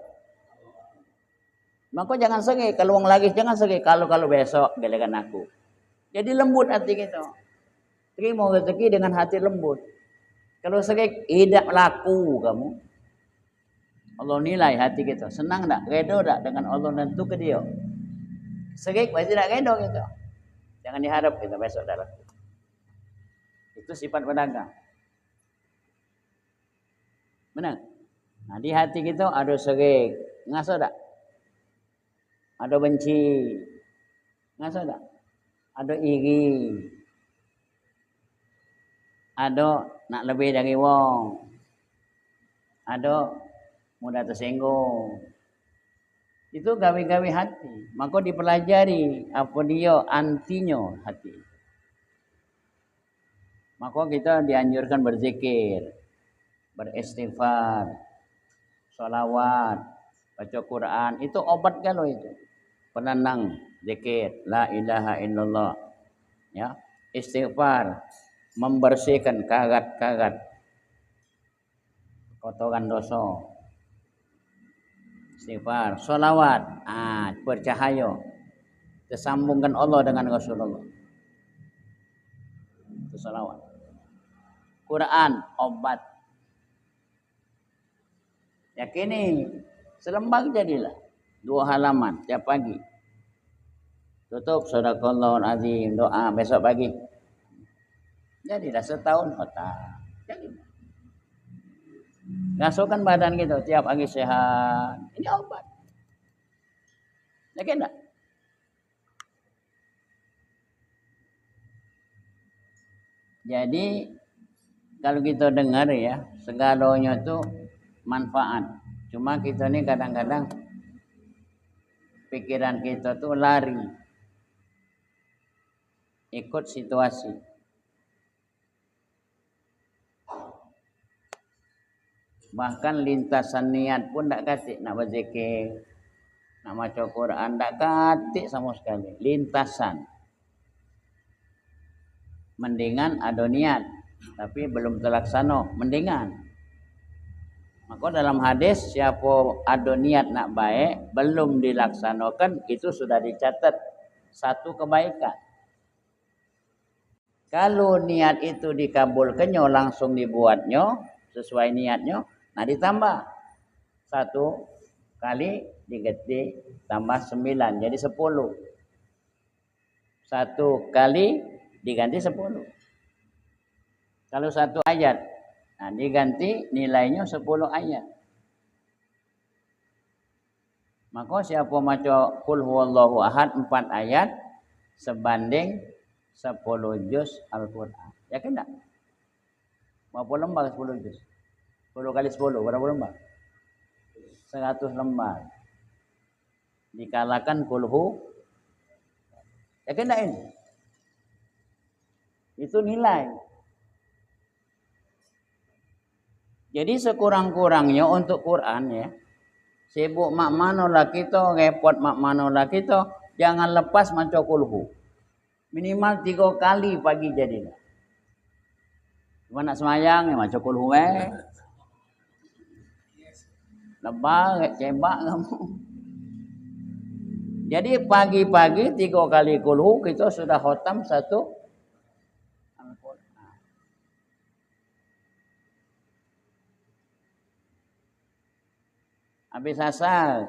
Maka jangan segi. Kalau wong lagi jangan segi. Kalau besok gelekan aku. Jadi lembut hati kita. Terima rezeki dengan hati lembut. Kalau segi tidak laku kamu. Allah nilai hati kita. Senang tak? Redo tak dengan Allah nentu ke dia? Segi pasti tak redo kita. Jangan diharap kita besok dah laku. Itu sifat pedagang. Benar? Nah, di hati kita ada serik. Ngaso tak? Ada benci. Ngaso tak? Ada iri. Ada nak lebih dari wong. Ada mudah tersinggung. Itu gawe-gawe hati. Maka dipelajari apa dia antinya hati. Maka kita dianjurkan berzikir, beristighfar, sholawat, baca Quran. Itu obat kalau itu. Penenang, zikir, la ilaha illallah. Ya, istighfar, membersihkan karat-karat, kotoran dosa. Istighfar, sholawat, bercahaya. Tersambungkan Allah dengan Rasulullah. Itu sholawat. Quran, obat. Yakini, selembar jadilah. 2 halaman tiap pagi. Tutup sadaqallahul azim, doa besok pagi. Jadilah setahun khatam. Jadilah. Ngasuhkan badan gitu tiap pagi sehat. Ini obat. Yakin tak? Jadi kalau kita dengar ya, segalanya itu manfaat. Cuma kita ini kadang-kadang pikiran kita tuh lari. Ikut situasi. Bahkan lintasan niat pun tak katik nak berzikir, nak baca Quran, tak katik sama sekali. Lintasan. Mendingan ada niat, tapi belum terlaksana. Mendingan. Maka dalam hadis, siapa ada niat nak baik, belum dilaksanakan, itu sudah dicatat satu kebaikan. Kalau niat itu dikabulkannya, langsung dibuatnya, sesuai niatnya, nah ditambah 1 kali diganti tambah 9, jadi 10. 1 kali diganti 10. Kalau 1 ayat, nah diganti nilainya 10 ayat. Maka siapa maca qul huwallahu ahad 4 ayat sebanding 10 juz Al-Quran. Yakin tak? Berapa lembar 10 juz? 10 kali 10, berapa lembar? 100 lembar. Dikalahkan qul hu. Yakin tak ini? Itu nilai. Jadi sekurang-kurangnya untuk Quran ya. Sibuk mak manolah kita, repot mak manolah kita, jangan lepas maca qul hu. Minimal 3 kali pagi jadilah. Cuma nak semayang ya maca qul hu Lebar, cebak kamu. Jadi pagi-pagi 3 kali qul hu kita sudah khatam 1 Al-Quran. Habis asar,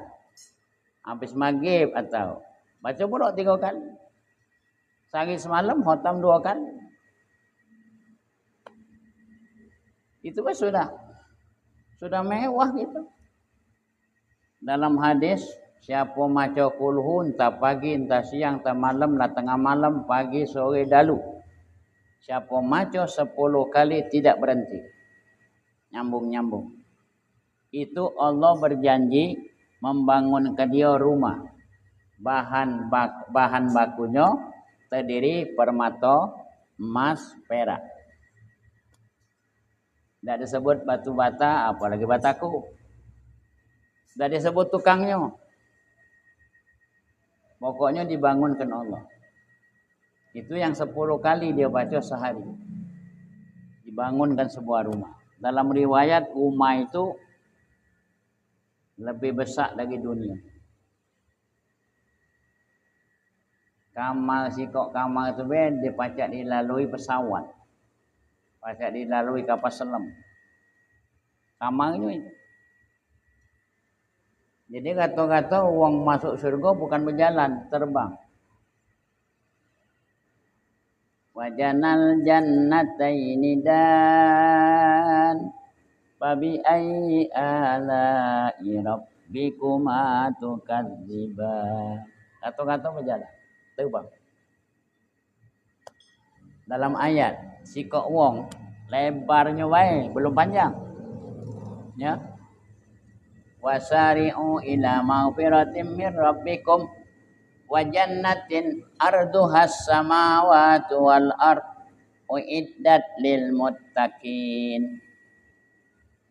habis maghrib atau baca pula 3 kali. Sehari semalam khatam 2 kali. Itu kan sudah mewah gitu. Dalam hadis, siapa maca qul hu entah pagi, entah siang, entah malam, entah tengah malam, pagi, sore, dalu. Siapa maca 10 kali tidak berhenti. Nyambung-nyambung. Itu Allah berjanji membangun ke dia rumah. Bahan bakunya terdiri permata, emas, perak. Tidak disebut batu bata, apalagi bataku. Tidak disebut tukangnya. Pokoknya dibangunkan Allah. Itu yang 10 kali dia baca sehari. Dibangunkan sebuah rumah. Dalam riwayat rumah itu lebih besar dari dunia. Kamar sikok kamar itu dia pacak dilalui pesawat. Pacak dilalui kapal selam. Kamarnya itu. Jadi kata-kata orang masuk surga bukan berjalan, terbang. Wajanal jannataini dan fabi ayyi ala'i rabbikuma tukadziban. Kata-kata berjalan, terbang. Dalam ayat, sikok wong lebarnya wae belum panjang. Ya. wasari'u ila maghfiratin min rabbikum wa jannatin arduhas samawati wal ard uiddat lil muttaqin.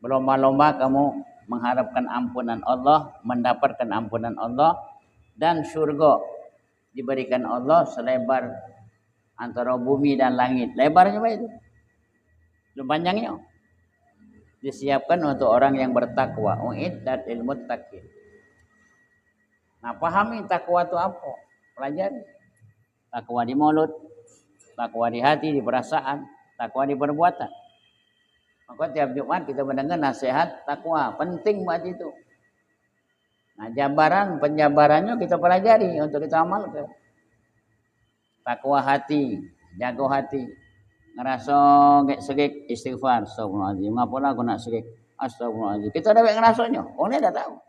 Berlomba-lomba kamu mengharapkan ampunan Allah, mendapatkan ampunan Allah, dan surga diberikan Allah selebar antara bumi dan langit. Lebarnya apa itu? Panjangnya. Disiapkan untuk orang yang bertakwa. Uiddat lil muttaqin. Nah, pahami takwa itu apa? Pelajari. Takwa di mulut, takwa di hati, di perasaan, takwa di perbuatan. Maka tiap Jumat kita mendengar nasihat takwa, penting buat itu. Nah, penjabarannya kita pelajari untuk kita amalkan. Takwa hati, jago hati. Ngerasa segik istighfar, astagfirullahaladzim. Ngapalah aku nak segik, astagfirullahaladzim. Kita dah ngerasanya, orang dah tahu.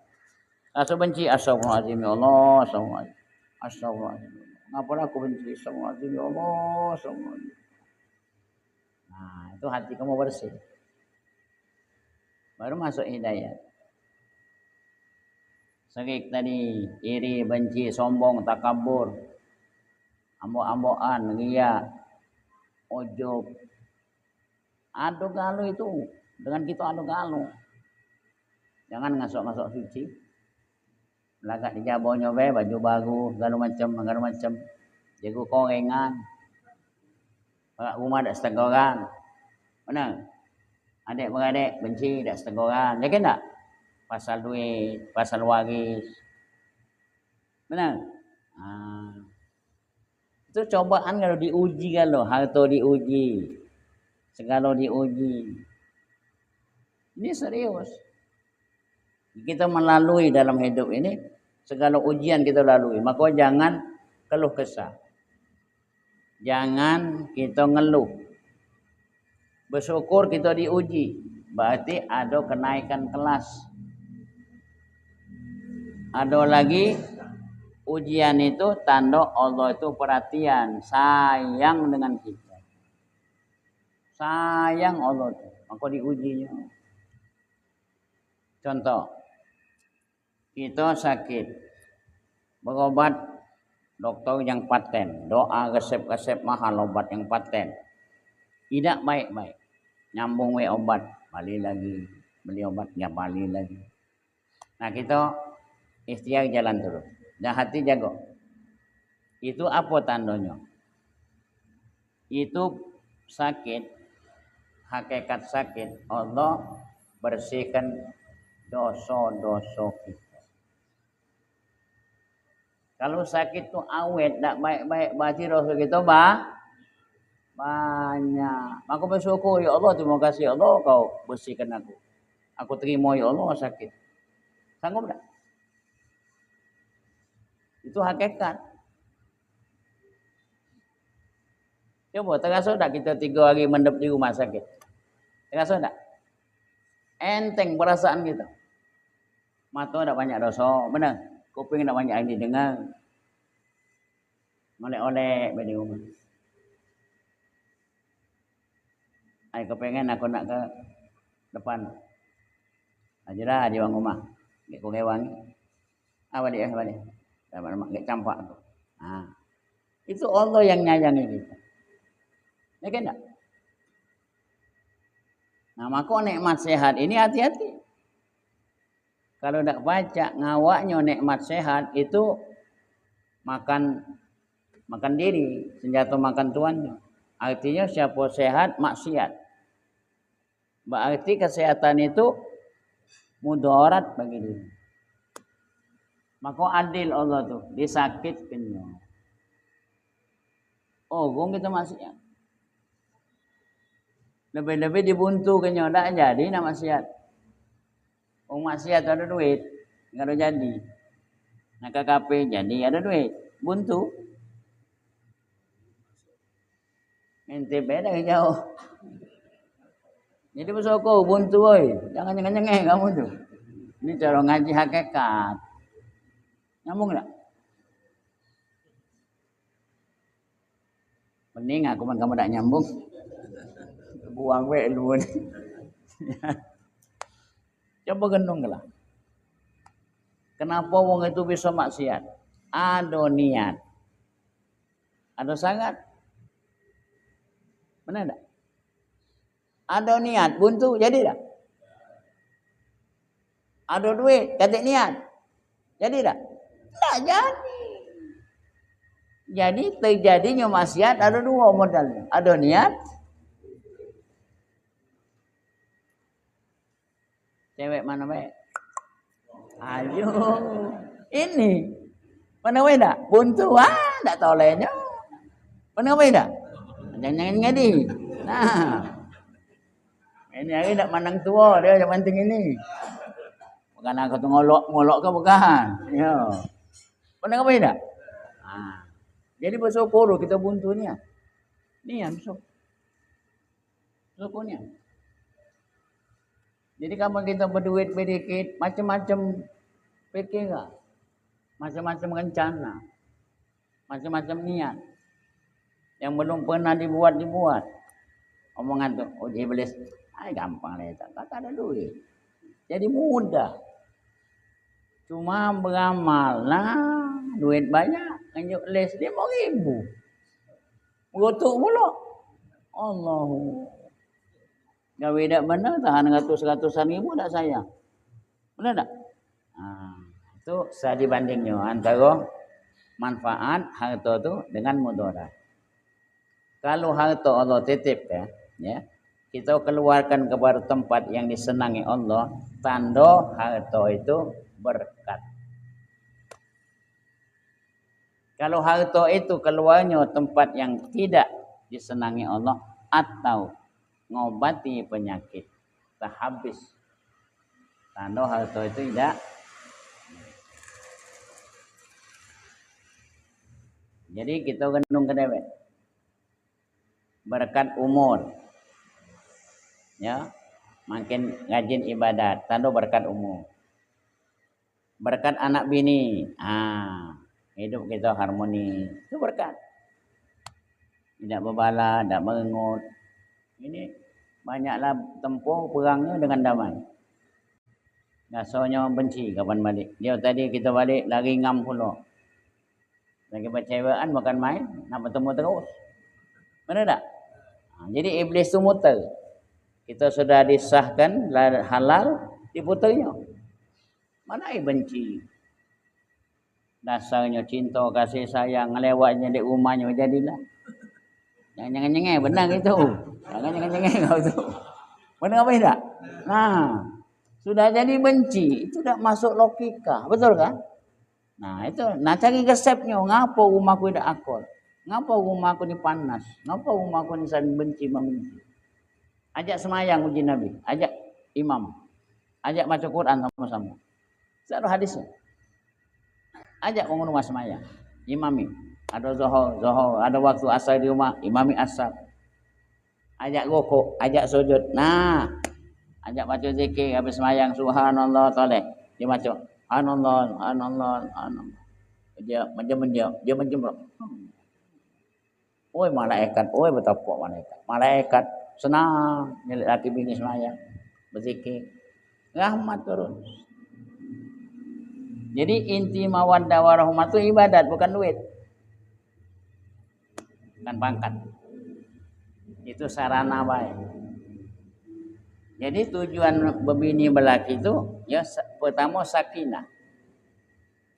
Rasa benci, astagfirullahaladzim ya Allah, astagfirullahaladzim. Astagfirullahaladzim. Ngapalah aku benci, astagfirullahaladzim ya Allah, astagfirullahaladzim. Nah, itu hati kamu bersih. Baru masuk hidayah. Segik tadi, iri, benci, sombong, takabur, ambok-ambokan, riya, ujub. Adu galu itu dengan kita adu galu. Jangan ngasok-ngasok suci. Lagak di jabonyo be baju baru, galu macam. Jago korengan. Pak rumah dak setegoran. Mana? Adik-beradik benci dak setegoran. Yakin tak? Pasal duit, pasal waris. Benar? Itu cobaan kalau diuji kalau harta diuji, segala diuji. Ini serius. Kita melalui dalam hidup ini segala ujian kita lalui. Maka jangan keluh kesah. Jangan kita ngeluh. Bersyukur kita diuji. Berarti ada kenaikan kelas. Ada lagi ujian itu tanda Allah itu perhatian, sayang dengan kita. Sayang Allah itu, maka diujinya. Contoh, kita sakit, berobat dokter yang paten, doa resep-resep mahal obat yang paten. Tidak baik-baik, nyambung obat, balik lagi, beli obat, ya balik lagi. Nah kita ikhtiar jalan terus. Dan hati jago. Itu apa tandanya? Itu sakit, hakikat sakit. Allah bersihkan dosa-dosa kita. Kalau sakit itu awet, tak baik-baik, berarti dosa kita banyak. Maka bersyukur, ya Allah, terima kasih Allah kau bersihkan aku. Aku terima ya Allah sakit. Sanggup tak? Itu hakikat. Coba terasa tak kita 3 hari mendep di rumah sakit? Terasa tak? Enteng perasaan kita. Mata tak banyak dosa, benar? Kuping tak banyak yang didengar. Oleh-oleh di rumah. Ay kepengen aku nak ke depan. Ajalah di bang rumah. Gak kewang. Apa dia? Gak campak tu. Itu Allah yang nyayangi kita. Ya kan tak? Nah, maka nikmat sehat ini hati-hati. Kalau tak baca ngawaknya nikmat sehat itu makan diri, senjata makan tuannya. Artinya siapa sehat maksiat. Berarti kesehatan itu mudarat bagi diri. Maka adil Allah tu, disakitkannya. Oh, gong kita maksiat. Lebih-lebih dibuntukannya, tak jadi nak maksiat. Oh, maksiat ada duit, enggak ada jadi. Nak KKP jadi ada duit, buntu. Ente beda jauh. Jadi bersyukur buntu oi. Jangan nyengeh kamu tu. Ini cara ngaji hakikat. Nyambung tak? Mending aku pun kamu tak nyambung. Buang we lu ni. Coba gendong lah. Kenapa wong itu bisa maksiat? Ada niat. Ada sangat. Benar tak? Ada niat, buntu jadi tak? Ada duit, kata niat. Jadi tak? Tak jadi. Jadi terjadinya maksiat ada dua modalnya. Ada niat. Cewek mana baik? Ayo. Ini. Mana baik tak? Buntu. Tak tahu lainnya. Mana baik tak? Jangan ngadi. Nah. Ini hari tak mandang tua dia yang penting ini. Bukan aku tu ngolok ke bukan. Ya. Mana baik tak? Jadi bersyukur kita buntunya. Ni yang syukurnya. Jadi kalau kita berduit sedikit, macam-macam pikiran, macam-macam rencana, macam-macam niat yang belum pernah dibuat. Omongan tu, oh iblis, gampang lah tak ada duit. Jadi mudah. Cuma beramal lah, duit banyak. Nganjuk les dia RM5,000. Gotok pula. Allahu. Gawe dak benar tahan ratus-ratusan ribu tak sayang. Benar tak? Itu saya dibandingnya antara manfaat harta tu dengan mudarat. Kalau harta Allah titipkan, ya, kita keluarkan kepada tempat yang disenangi Allah, tanda harta itu berkat. Kalau harta itu keluarnya tempat yang tidak disenangi Allah atau ngobati penyakit, tak habis. Tanda harta itu tidak. Jadi kita gendong ke dewek. Berkat umur. Ya, makin rajin ibadat, tanda berkat umur. Berkat anak bini. Hidup kita harmoni. Itu berkat. Tidak berbala, tidak merengut. Ini banyaklah tempuh perangnya dengan damai. Biasanya benci kapan balik. Dia tadi kita balik lari ngam pula. Lagi percayaan bukan main, nak bertemu terus. Benar tak? Jadi iblis tu muter. Kita sudah disahkan halal, diputernya. Mana benci? Dasarnya cinta, kasih sayang, ngelewatnya di rumahnya jadilah. Jangan nyengeh, benar itu. Jangan nyengeh kau tu. Benar apa tidak? Nah, sudah jadi benci, itu tak masuk logika, betul kan? Nah itu, cari resepnya. Ngapa rumahku tidak akal? Ngapa rumahku ni panas? Ngapa rumahku ni saling benci membenci? Ajak semayang uji Nabi, ajak imam, ajak baca Quran sama-sama. Satu hadisnya. Ajak orang rumah semayang, imami. Ada zuhur, ada waktu asar di rumah, imami asar. Ajak rokok, ajak sujud. Nah, ajak baca zikir habis semayang subhanallah toleh. Dia baca subhanallah. Dia menjem. Oi malaikat, oi betapa malaikat. Malaikat senang nyelak laki bini semayang, berzikir. Rahmat turun. Jadi inti mawaddah warahmah itu ibadat, bukan duit. Bukan pangkat. Itu sarana baik. Jadi tujuan berbini belaki itu ya pertama sakinah.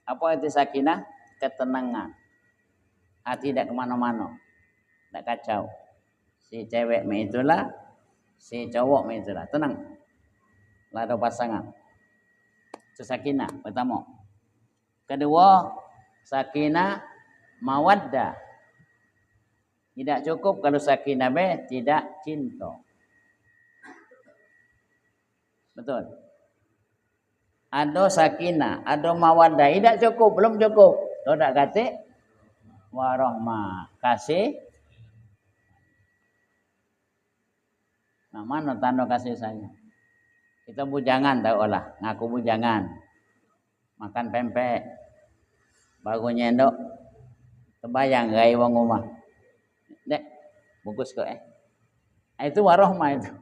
Apa itu sakinah? Ketenangan. Hati tidak kemana-mana. Tak kacau. Si cewek itulah, si cowok itulah. Tenang. Lah ada pasangan. Itu sakinah pertama. Kedua, sakinah mawaddah. Tidak cukup kalau sakinah tidak cinta. Betul. Ada sakinah, ada mawaddah, tidak cukup, belum cukup. Kalau tak kata warahmah, kasih. Nah, mana tanda kasih sayang? Kita bujangan tahu lah, ngaku bujangan. Makan pempek. Baru nyendok. Kebayang gai wong rumah. Dek, bungkus kok itu warahmah itu.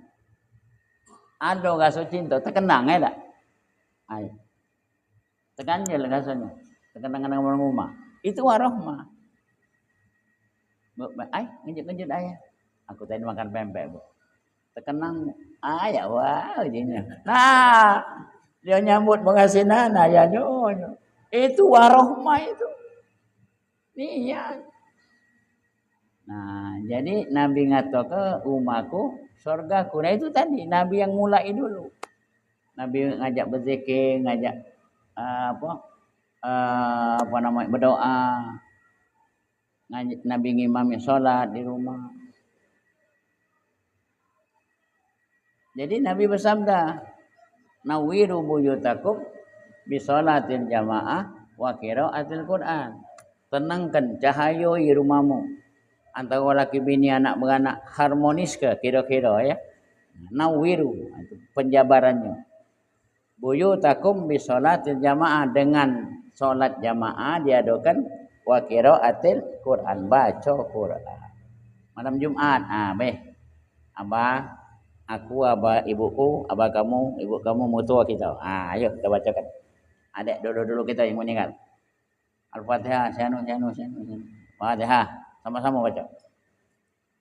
Ada rasa cinta, terkenang tak? Ayo. Terganjal rasanya. Terkadang-kadang rumah. Itu warahmah. Ay, ngejut-ngejut ayah. Aku tadi makan pempek, Bu. Terkenang ayah wah jadinya. Nah, dia nyambut pengasinan ayahnya. Itu warahmah itu. Iya. Nah, jadi Nabi ngato ke umatku surgaku. Nah itu tadi Nabi yang mulai dulu. Nabi ngajak berzikir, ngajak apa namanya berdoa. Nabi ngimami sholat di rumah. Jadi Nabi bersabda, "Nawiru buyutakum bi sholatil jamaah wa qiraatil Qur'an." Tenangkan cahaya di rumahmu. Antara laki bini anak beranak harmonis ke kira-kira ya. Nawiru itu penjabarannya. Buyutakum bi sholatil jamaah, dengan sholat jamaah diadakan wa qiraatil Qur'an, baca Qur'an. Malam Jumat, abah, aku, abah ibuku, abah kamu, ibu kamu, mutua kita. Ayo kita bacakan. Adik dulu kita yang meninggal. Al-Fatihah, syanu. Fatihah, sama-sama baca.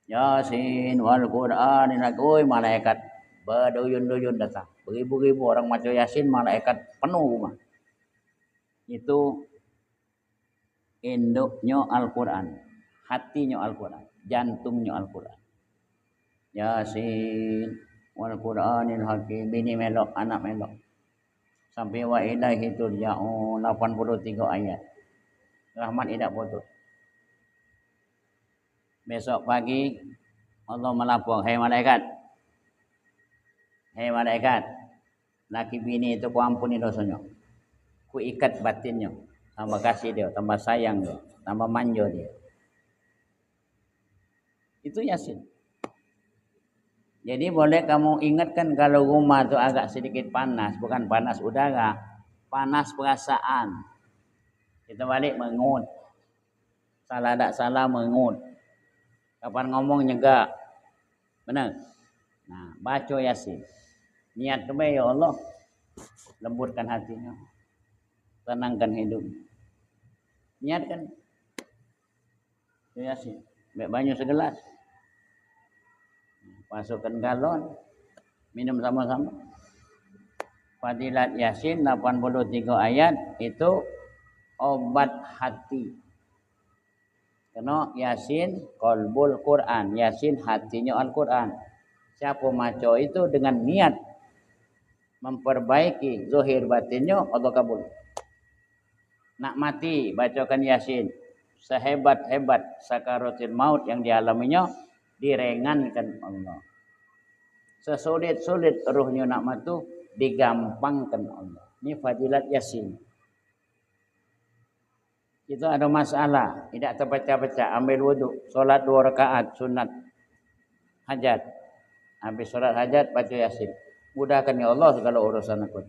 Yasin wal Qur'anil hakim. Malaikat berduyun-duyun datang. Beribu-ribu orang baca Yasin, malaikat penuh rumah. Itu induknya Al-Qur'an, hatinya Al-Qur'an, jantungnya Al-Qur'an. Yasin wal Qur'anil hakim. Bini melok, anak melok. Sampai wa ilaihi turja'un, 83 ayat. Rahmat tidak putus. Besok pagi Allah melapor, "Hei malaikat. Hei malaikat. Laki bini itu ku ampuni dosanya. Ku ikat batinnya. Tambah kasih dia, tambah sayang dia, tambah manja dia." Itu Yasin. Jadi boleh kamu ingatkan kalau rumah itu agak sedikit panas, bukan panas udara, panas perasaan. Kita balik mengut. Salah tak salah mengut. Kapan ngomong nyegak. Benar? Nah, baca Yasin. Niat kebaik, ya Allah, lembutkan hatinya. Tenangkan hidup. Niatkan. Yasin. Baik banyak segelas. Masukkan galon, minum sama-sama. Fadilat Yasin 83 ayat itu obat hati. Karena Yasin qalbul Quran, Yasin hatinya Al-Quran. Siapa maco itu dengan niat memperbaiki zahir batinnya, Allah kabul. Nak mati bacakan Yasin. Sehebat-hebat sakaratul maut yang dialaminya, direngankan Allah. Sesulit-sulit ruhnya nak mati, digampangkan Allah. Ini fadilat Yasin. Itu ada masalah, tidak terpecah-pecah. Ambil wudu, solat 2 rakaat sunat hajat. Habis solat hajat baca Yasin. Mudahkan ya Allah segala urusan aku.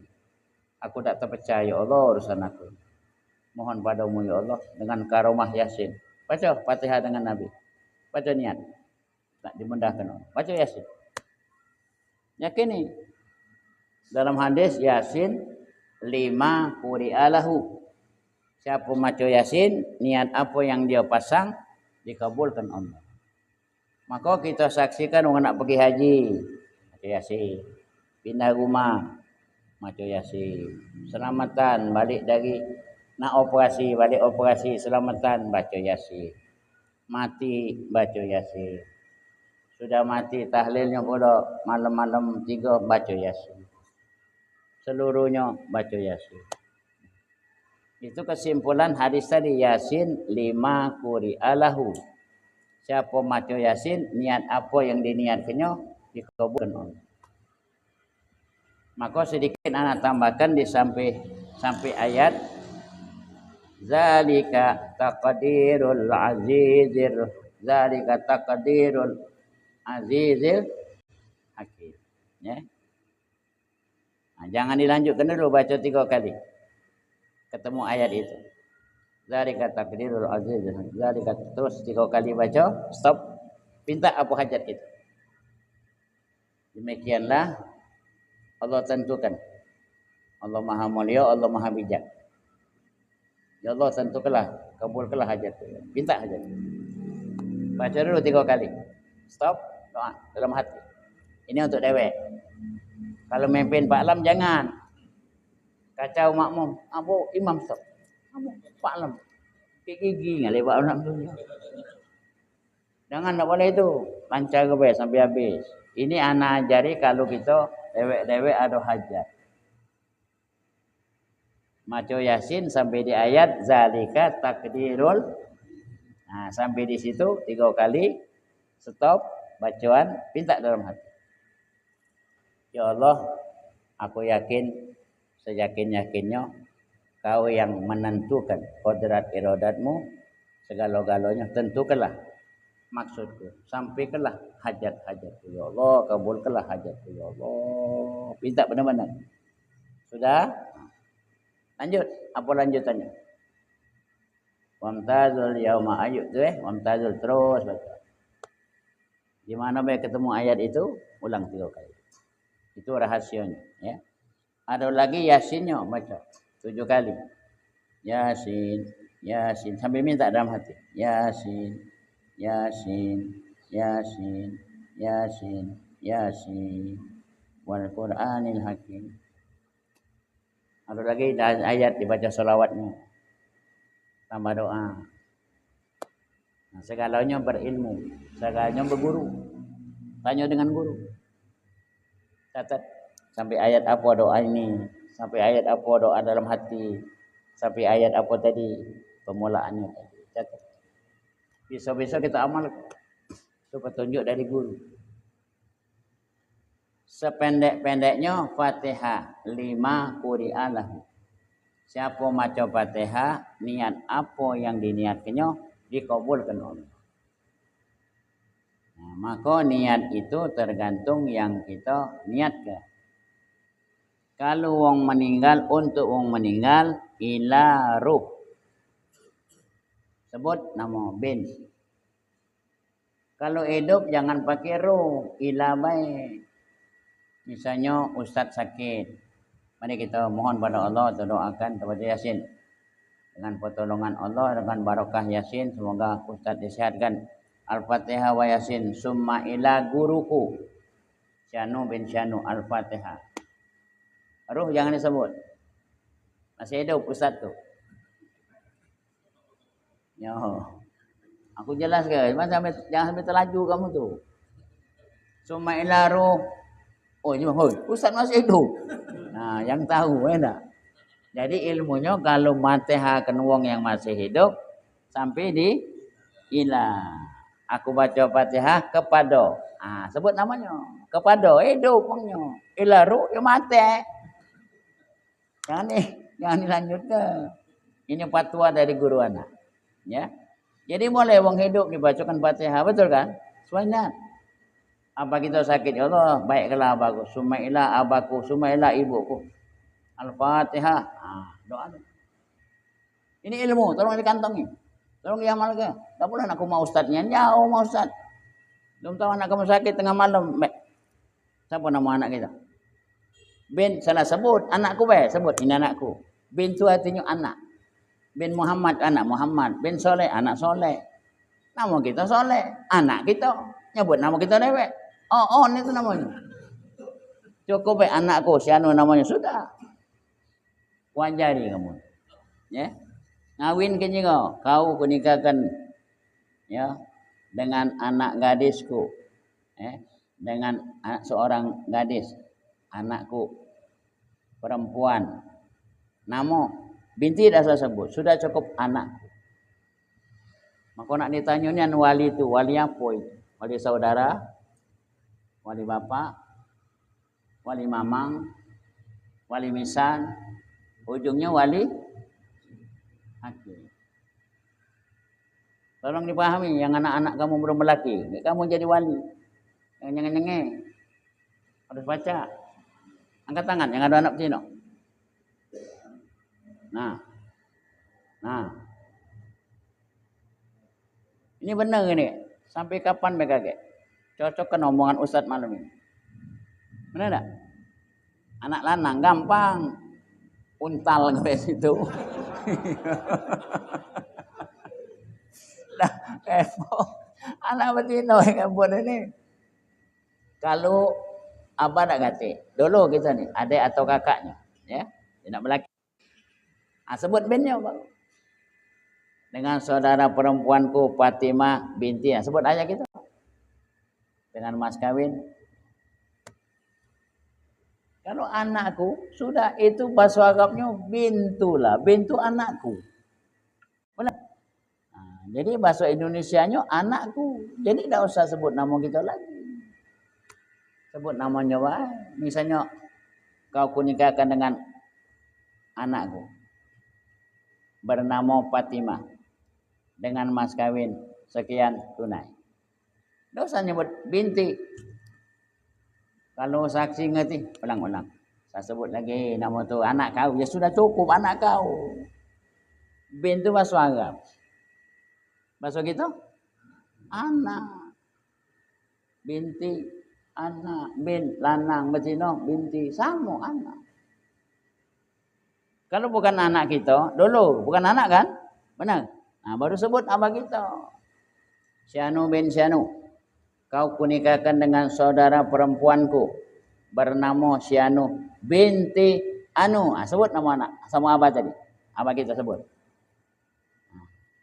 Aku tak terpecah ya Allah urusan aku. Mohon padamu ya Allah dengan karomah Yasin. Baca Fatihah dengan Nabi. Baca niat. Tak dimudahkan Allah. Baca Yasin. Yakini. Dalam hadis Yasin 5 quri'alahu. Siapa maca Yasin, niat apa yang dia pasang dikabulkan Allah. Maka kita saksikan orang nak pergi haji, maca Yasin. Pindah rumah, maca Yasin. Selamatan balik dari nak operasi, balik operasi selamatan baca Yasin. Mati baca Yasin. Sudah mati tahlilnya pula malam-malam 3 baca Yasin. Seluruhnya baca Yasin. Itu kesimpulan hadis tadi. Yasin 5 quri'alahu. Siapa maca Yasin, niat apa yang diniatkannya dikabulkan Allah. Maka sedikit anak tambahkan di sampai ayat zalika taqdirul azizir, zalika taqdirul azizil hakim. Ya. Nah, jangan dilanjutkan dulu, baca 3 kali. Ketemu ayat itu. Zalika taqdirul aziz. Zalika, terus 3 kali baca, stop. Minta apa hajat kita. Demikianlah Allah tentukan. Allah Maha Mulia, Allah Maha Bijak. Ya Allah tentukanlah, kabulkanlah hajatku. Minta hajat. Baca dulu 3 kali. Stop, doa dalam hati. Ini untuk dewek. Kalau memimpin Pak Lam jangan. Kacau makmum. Abu imam stop. Abu Pak Lam. Gigi ngali Pak Lam tu. Jangan, tak boleh itu. Lancar ke baik sampai habis. Ini anak ajari kalau kita dewek-dewek ada hajat. Maco Yasin sampai di ayat zalika takdirul. Nah, sampai di situ 3 kali stop bacaan, minta dalam hati. Ya Allah, aku yakin seyakin-yakinnya Kau yang menentukan kodrat iradatmu segala-galanya, tentukanlah maksudku, sampaikanlah hajat-hajatku ya Allah, kabulkanlah hajatku ya Allah. Minta benar-benar. Sudah? Lanjut, apa lanjutannya? Wamtazul yauma ayat tu wamtazul terus baca. Di mana baik ketemu ayat itu, ulang 3 kali. Itu rahasianya, ya. Ada lagi Yasinnya baca 7 kali. Yasin, Yasin sambil minta dalam hati. Yasin, Yasin, Yasin, Yasin, Yasin. Wal Qur'anil Hakim. Ada lagi ayat dibaca selawatnya. Tambah doa. Nah, segalanya berilmu, segalanya berguru. Tanya dengan guru. Catat sampai ayat apa doa ini, sampai ayat apa doa dalam hati, sampai ayat apa tadi permulaannya tadi. Catat. Besok-besok kita amal. Itu petunjuk dari guru. Sependek-pendeknya Fatihah 5 quri'alah. Siapa maca Fatihah, niat apa yang diniatkannya dikabulkan Allah. Nah, maka niat itu tergantung yang kita niatkan. Kalau wong meninggal, untuk wong meninggal ila ruh. Sebut nama bin. Kalau hidup jangan pakai ruh, ila baik. Misalnya ustaz sakit. Mari kita mohon pada Allah atau doakan kepada Yasin. Dengan pertolongan Allah, dengan barakah Yasin, semoga ustaz disihatkan. Al-Fatihah wa Yasin. Summa ila guruku. Syanu bin Syanu. Al-Fatihah. Ruh jangan disebut. Masih hidup ustaz tu. Ya. Aku jelas ke? Jangan sampai terlaju kamu tu. Summa ila ruh. Oh, ini ustaz masih hidup. Nah, yang tahu tak? Jadi ilmunya kalau Fatihah kan wong yang masih hidup sampai di ila. Aku baca Fatihah kepada. Ah, sebut namanya. Kepada hidup wongnya. Ila ruh ya mati. Jangan dilanjutkan. Ini fatwa dari guru anak. Ya. Jadi boleh wong hidup dibacakan Fatihah, betul kan? Sebenarnya. Apa kita sakit ya Allah, baiklah abaku, sumailah abaku, sumailah ibuku. Al-Fatihah. Doa. Ini ilmu, tolong dikantongi. Tolong diamalkan. Tak boleh aku mau ustaznya, jauh mau ustaz. Belum tahu anak kamu sakit tengah malam. Siapa nama anak kita? Bin salah sebut, anakku sebut ini anakku. Bin itu artinya anak. Bin Muhammad, anak Muhammad. Bin Soleh, anak Soleh. Nama kita Soleh, anak kita. Nyebut nama kita dewek. Oh, itu namanya. Cukup anakku, sianu namanya sudah. Wajari kamu. Ya. Ngawin ke kau kunikahkan ya dengan anak gadisku. Dengan seorang gadis, anakku perempuan. Nama binti dah saya sebut, sudah cukup anak. Maka nak ditanya ni wali itu, wali apa itu? Wali saudara, wali bapak, wali mamang, wali misan, ujungnya wali hakim. Tolong dipahami, yang anak-anak kamu belum melaki, kamu jadi wali. Yang nyengeng-nyengeng, harus baca. Angkat tangan, yang ada anak Cina. Nah. Ini benar ini. Sampai kapan mereka kaget? Cocokkan omongan Ustadz malam ini. Benar tak? Anak lanang gampang. Untal ke situ. Nah, anak betina yang buat ini. Kalau abah nak kata, dulu kita ni, adik atau kakaknya, ya, dia nak berlaki. Sebut binnya apa? Dengan saudara perempuanku Fatimah binti, sebut aja kita. Dengan mas kawin. Kalau anakku, sudah itu bahasa Arabnya bintu lah, bintu anakku. Benar? Jadi bahasa Indonesianya anakku. Jadi tidak usah sebut nama kita lagi. Sebut namanya wah. Misalnya kau kunikahkan dengan anakku bernama Fatimah dengan mas kawin sekian tunai. Tidak usah nyebut binti. Kalau saksi ngerti, ulang-ulang. Saya sebut lagi nama tu anak kau. Ya sudah cukup anak kau. Bintu bahasa Arab. Bahasa kita anak. Binti anak. Bin lanang betina binti sama anak. Kalau bukan anak kita, dulu bukan anak kan? Benar? Nah, baru sebut abah kita. Syanu bin Syanu. Kau kunikahkan dengan saudara perempuanku bernama Syanu binti Anu. Sebut nama anak sama abah tadi. Abah kita sebut.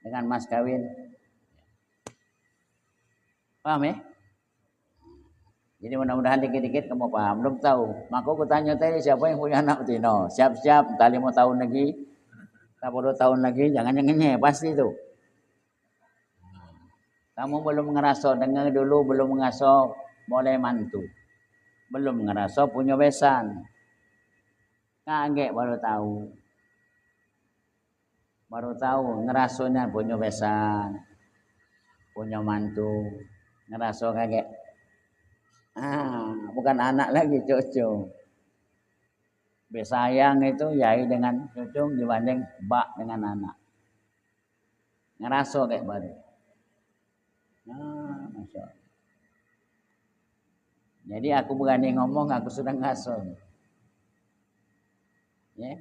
Dengan mas kawin. Paham ya? Jadi mudah-mudahan dikit-dikit kamu paham. Belum tahu. Maka aku tanya tadi siapa yang punya anak betina. Siap-siap. Tak 5 tahun lagi. Tak 10 tahun lagi. Jangan nyenye. Pasti tu. Kamu belum ngerasa. Dengar dulu belum ngerasa. Boleh mantu. Belum ngerasa punya besan. Kaget baru tahu. Baru tahu. Ngerasanya punya besan. Punya mantu. Ngerasa kaget. Bukan anak lagi cucu. Besayang itu yai dengan cucu dibanding bak dengan anak. Ngerasa kayak baru. Masya Allah. Jadi aku berani ngomong, aku sudah ngerasa. Ya.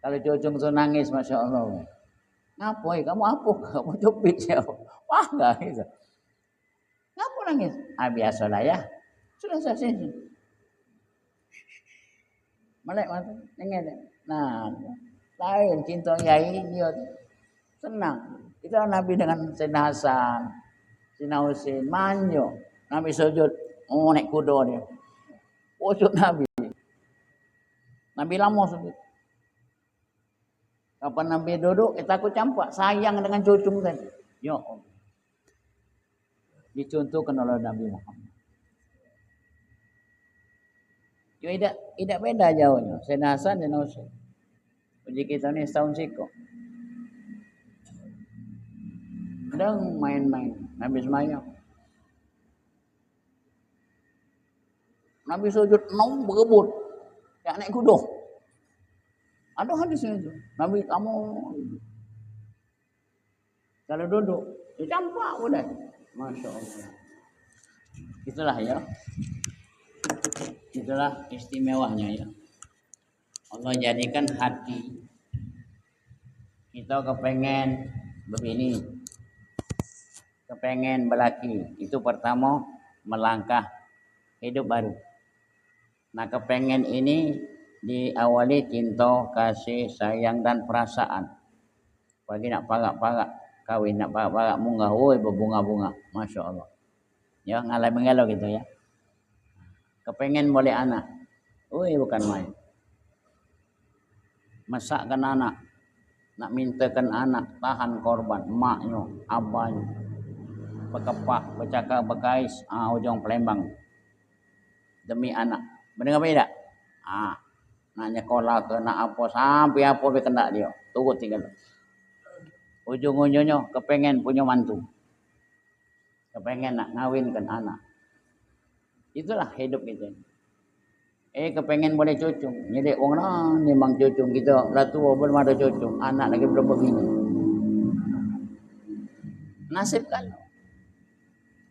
Kalau cucu itu nangis, Masya Allah. Ngapain? Kamu apa? Kamu cupit siapa? Wah, enggak gitu. Ngapa nangis? Biasalah ya. Sudah selesai. Melek mata. Nah, lain cinta yai dia senang. Kita Nabi dengan Sayyidina Hasan, Sayyidina Husain manjo. Nabi sujud, naik kuda dia. Sujud Nabi. Nabi lama sujud. Kapan Nabi duduk, kita aku campak sayang dengan cucu tadi. Ya Allah. Dicontohkan oleh Nabi Muhammad. Ya tidak beda jauhnya. Sayyidina Hasan dan Husain. Uji kita ni setahun siko. Sedang main-main. Nabi semayang. Nabi sujud berebut. Jak naik kuda. Ada hadisnya itu. Nabi kamu kalau duduk, campak udah. Masya Allah. Itulah ya. Itulah istimewanya ya. Allah jadikan hati kita kepengen begini, kepengen berlaki. Itu pertama melangkah hidup baru. Nah kepengen ini diawali cinta, kasih, sayang dan perasaan. Pagi nak parak-parak kawin, nak parak-parak munggah, woi berbunga-bunga, Masya Allah. Ya ngalai-mengalau gitu ya. Kepengen boleh anak, woi bukan main. Masakkan anak, nak mintakan anak, tahan korban, maknya, abahnya, berkepak, bercakap, berkais, ujung Palembang. Demi anak. Benar apa tidak? Nak nyekolah ke, nak apa, sampai apa kena dia. Turut tinggal. Ujung-ujungnya kepengen punya mantu. Kepengen nak ngawinkan anak. Itulah hidup kita. Kepengen boleh cucu. Jadi orang memang cucu kita. Dah tua belum ada cucu. Anak lagi belum begini. Nasib kan.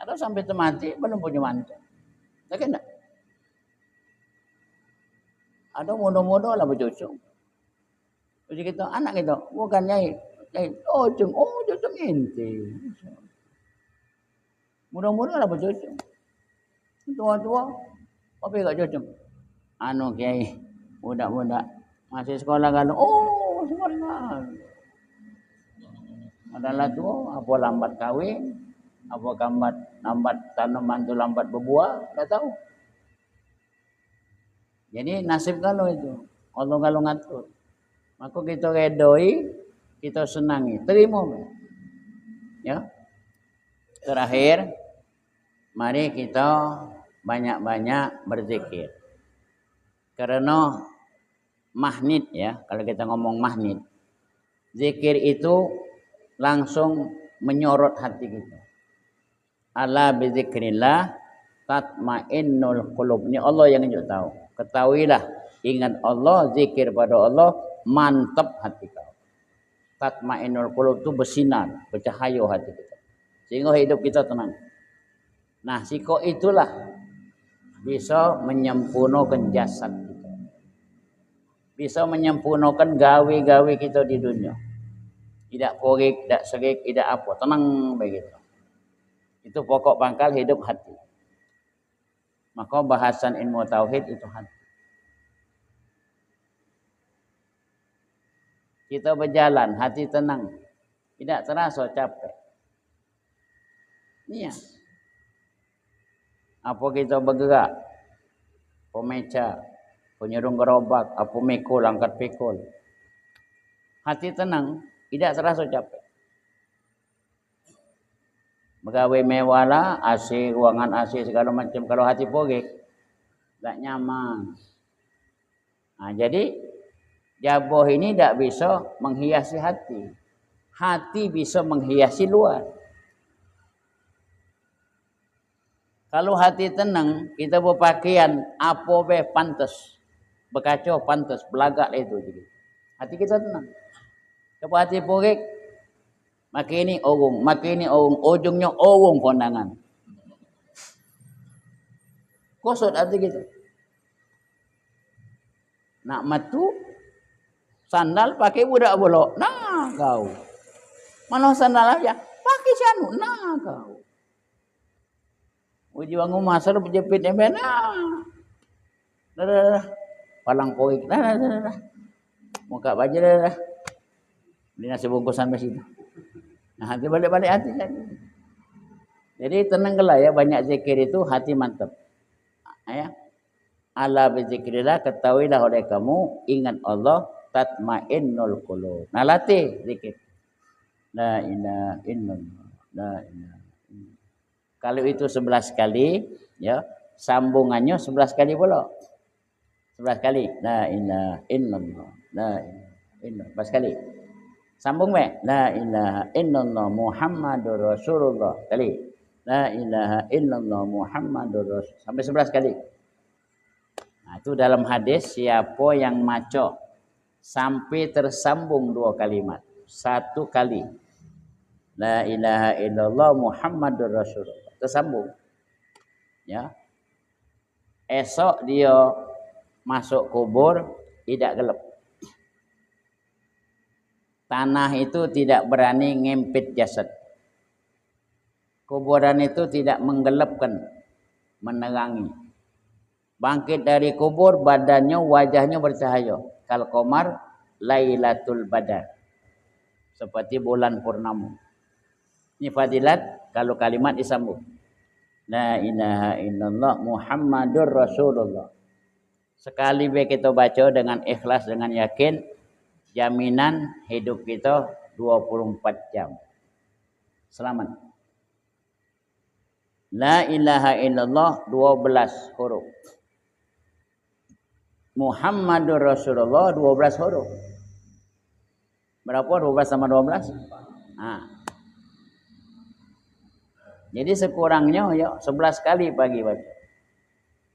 Atau sampai mati belum punya mantu. Tak kena. Ada muda-muda lah bercucu. Jadi kita anak kita bukan nyai. Ojeng ente. Mudah-mudahan apa cocok. Tua-tua apa gak cocok. Anu kiai budak-budak masih sekolah kan. Oh, sekolah. Adalah tu apa lambat kawin, apa lambat tanaman tu lambat berbuah, tak tahu. Jadi nasib kalau itu Allah kalau ngatur. Maka kita redoi, kita senangi, terima. Ya. Terakhir, mari kita banyak-banyak berzikir. Karena magnet ya, kalau kita ngomong magnet, zikir itu langsung menyorot hati kita. Ala bizikrillah tatmainnul qulub. Ini Allah yang tunjuk tahu. Ketahuilah, ingat Allah, zikir pada Allah, mantap hati kau. Tatmainnul qulub itu bersinar, bercahaya hati kita. Sehingga hidup kita tenang. Nah, siko itulah bisa menyempurnakan jasad kita. Bisa menyempurnakan gawe-gawe kita di dunia. Tidak korek, tidak serik, tidak apa. Tenang begitu. Itu pokok pangkal hidup hati. Maka bahasan ilmu tauhid itu hati. Kita berjalan, hati tenang. Tidak terasa capek. Iya. Apa kita bergerak, pemeca, penyerung gerobak, apa mikul, angkat pikul. Hati tenang, tidak terasa capek. Pegawai mewah lah, AC, ruangan AC segala macam. Kalau hati pogek, tak nyaman. Nah, jadi jaboh ini tak bisa menghiasi hati. Hati bisa menghiasi luar. Kalau hati tenang, kita berpakaian apa be pantas, berkacau pantas, belagak itu. Hati kita tenang. Kalau hati pogek, makin ini orung, ujungnya orung kondangan. Kosot hati kita. Nak matu, sandal pakai budak bolok. Nah kau. Mana sandal aja? Pakai sanu. Nah kau. Uji wangu masal berjepit ember. Nah. Dah. Palang poik. Dah. Muka baju dah. Beli nasi bungkus sampai situ. Nah, hati balik-balik hati lagi. Jadi tenanglah ya, banyak zikir itu hati mantap. Ya. Ala bizikrillah, ketahuilah oleh kamu, ingat Allah, tatmainnul qulub. Nah, latih zikir. La ilaha illallah. La ilaha illallah. Kalau itu 11 kali, ya, sambungannya 11 kali pula. 11 kali. La ilaha illallah. La ilaha illallah. 11 kali. Sambung be. La ilaha illallah Muhammadur Rasulullah. Kali. La ilaha illallah Muhammadur Rasul. Sampai 11 kali. Nah, itu dalam hadis siapa yang maco sampai tersambung 2 kalimat. 1 kali. La ilaha illallah Muhammadur Rasulullah. Tersambung. Ya. Esok dia masuk kubur tidak gelap. Tanah itu tidak berani ngempit jasad. Kuburan itu tidak menggelapkan, menerangi. Bangkit dari kubur, badannya, wajahnya bercahaya. Kal qamar lailatul badar. Seperti bulan purnama. Ini fadilat kalau kalimat disambung. La ilaha illallah Muhammadur Rasulullah. Sekali kita baca dengan ikhlas, dengan yakin, jaminan hidup kita 24 jam. Selamat. La ilaha illallah 12 huruf. Muhammadur Rasulullah 12 huruf. Berapa 12 sama 12? Nah. Jadi sekurangnya ya 11 kali pagi baca.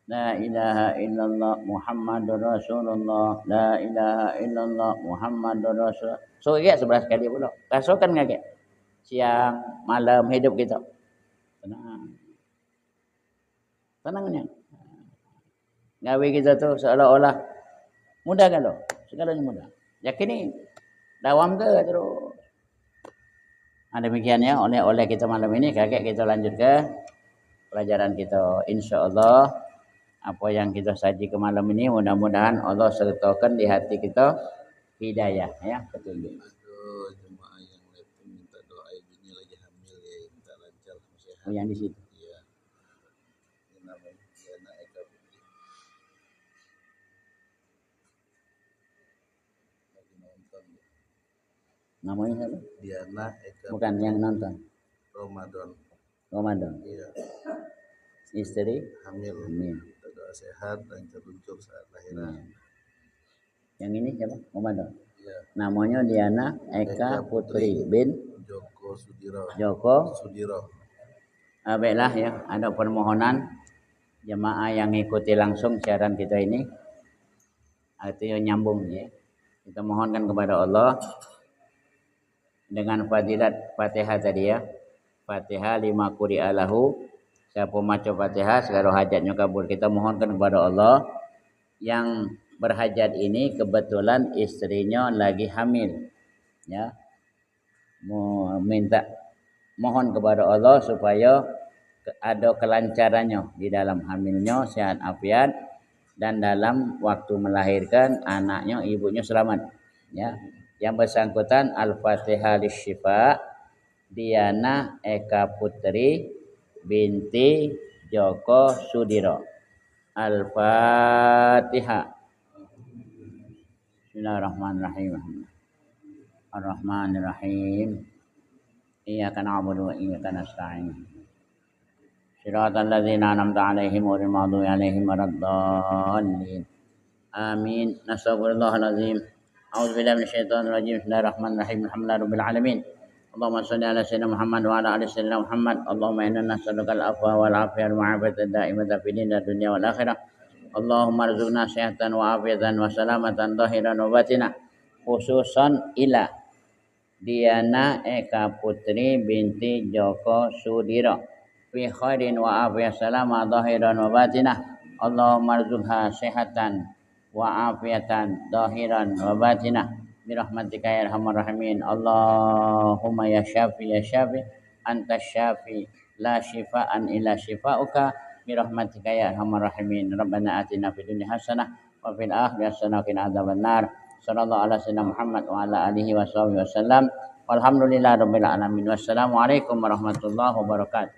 La ilaha illallah Muhammadur Rasulullah. La ilaha illallah Muhammadur Rasulullah. So ya 11 kali pula. Rasakan enggak ke? Siang, malam hidup kita. Tenang. Tenangnya. Gawe kita tu seolah-olah mudah kan lo? Segalanya mudah. yakini dawam ke terus. Demikian ya oleh kita malam ini, kakek kita lanjut ke pelajaran kita. Insya Allah apa yang kita saji ke malam ini mudah-mudahan Allah sertakan di hati kita hidayah ya, petunjuk. Aduh, jemaah yang laptop minta doa ibunya lagi hamil ya, minta lancar sehat. Oh, yang di situ. Iya. Ini namanya Diana Eka Putri. Lagi nonton ya. Namanya siapa? Diana Eka. Bukan yang nonton. Ramadan. Iya. Istri Hamil. Minta doa sehat, lancar luncur saat lahiran. Iya. Yang ini siapa? Ramadan. Iya. Namanya Diana Eka Putri bin Joko Sudiro. Baiklah ya, ada permohonan jemaah yang ikuti langsung siaran kita ini, artinya nyambung ya. Kita mohonkan kepada Allah dengan fadilat Fatihah tadi ya. Fatihah 5 quri'a lahu. Siapa maca Fatihah segala hajatnya kabul. Kita mohonkan kepada Allah yang berhajat ini kebetulan istrinya lagi hamil. Ya. Mohon kepada Allah supaya ada kelancarannya di dalam hamilnya, sehat afiat, dan dalam waktu melahirkan anaknya ibunya selamat. Ya. Yang bersangkutan Al-Fatihah lisyifa Diana Eka Putri binti Joko Sudiro. Al-Fatihah. Bismillahirrahmanirrahim. Ar-Rahmanirrahim. Iyyaka na'budu wa iyyaka nasta'in. Shiratal ladzina an'amta 'alaihim ghairil maghdubi 'alaihim waladdallin. Amin. Nastaghfirullahal azim. A'udzu billahi minasyaitonir rajim. Bismillahirrahmanirrahim. Alhamdulillahirabbil alamin. Allahumma shalli ala sayyidina Muhammad wa ala ali sayyidina Muhammad. Allahumma inna nas'aluka al-'afwa wal 'afiyata wal 'afiyata da'imata fid dunya wal akhirah. Allahumma arzuqna sihatan wa 'afiyatan wa salamatan zahiran wa batinah. Khususan ila Diana Eka Putri binti Joko Sudiro fi khairin wa afiyah salama zahiran wa batinah. Allahumma arzuqha sihatan wa afiyatan zahiran wa batinah birahmatika ya arhamar rahimin. Allahumma ya syafi anta syafi la shifaan illa shifauka birahmatika ya arhamar rahimin. Rabbana atina fid dunya hasanah wa fil akhirati hasanah wa qina adzabannar. Sallallahu ala sayyidina Muhammad wa ala alihi wa sahbihi wasallam. Walhamdulillahirabbil alamin. Wassalamualaikum warahmatullahi wabarakatuh.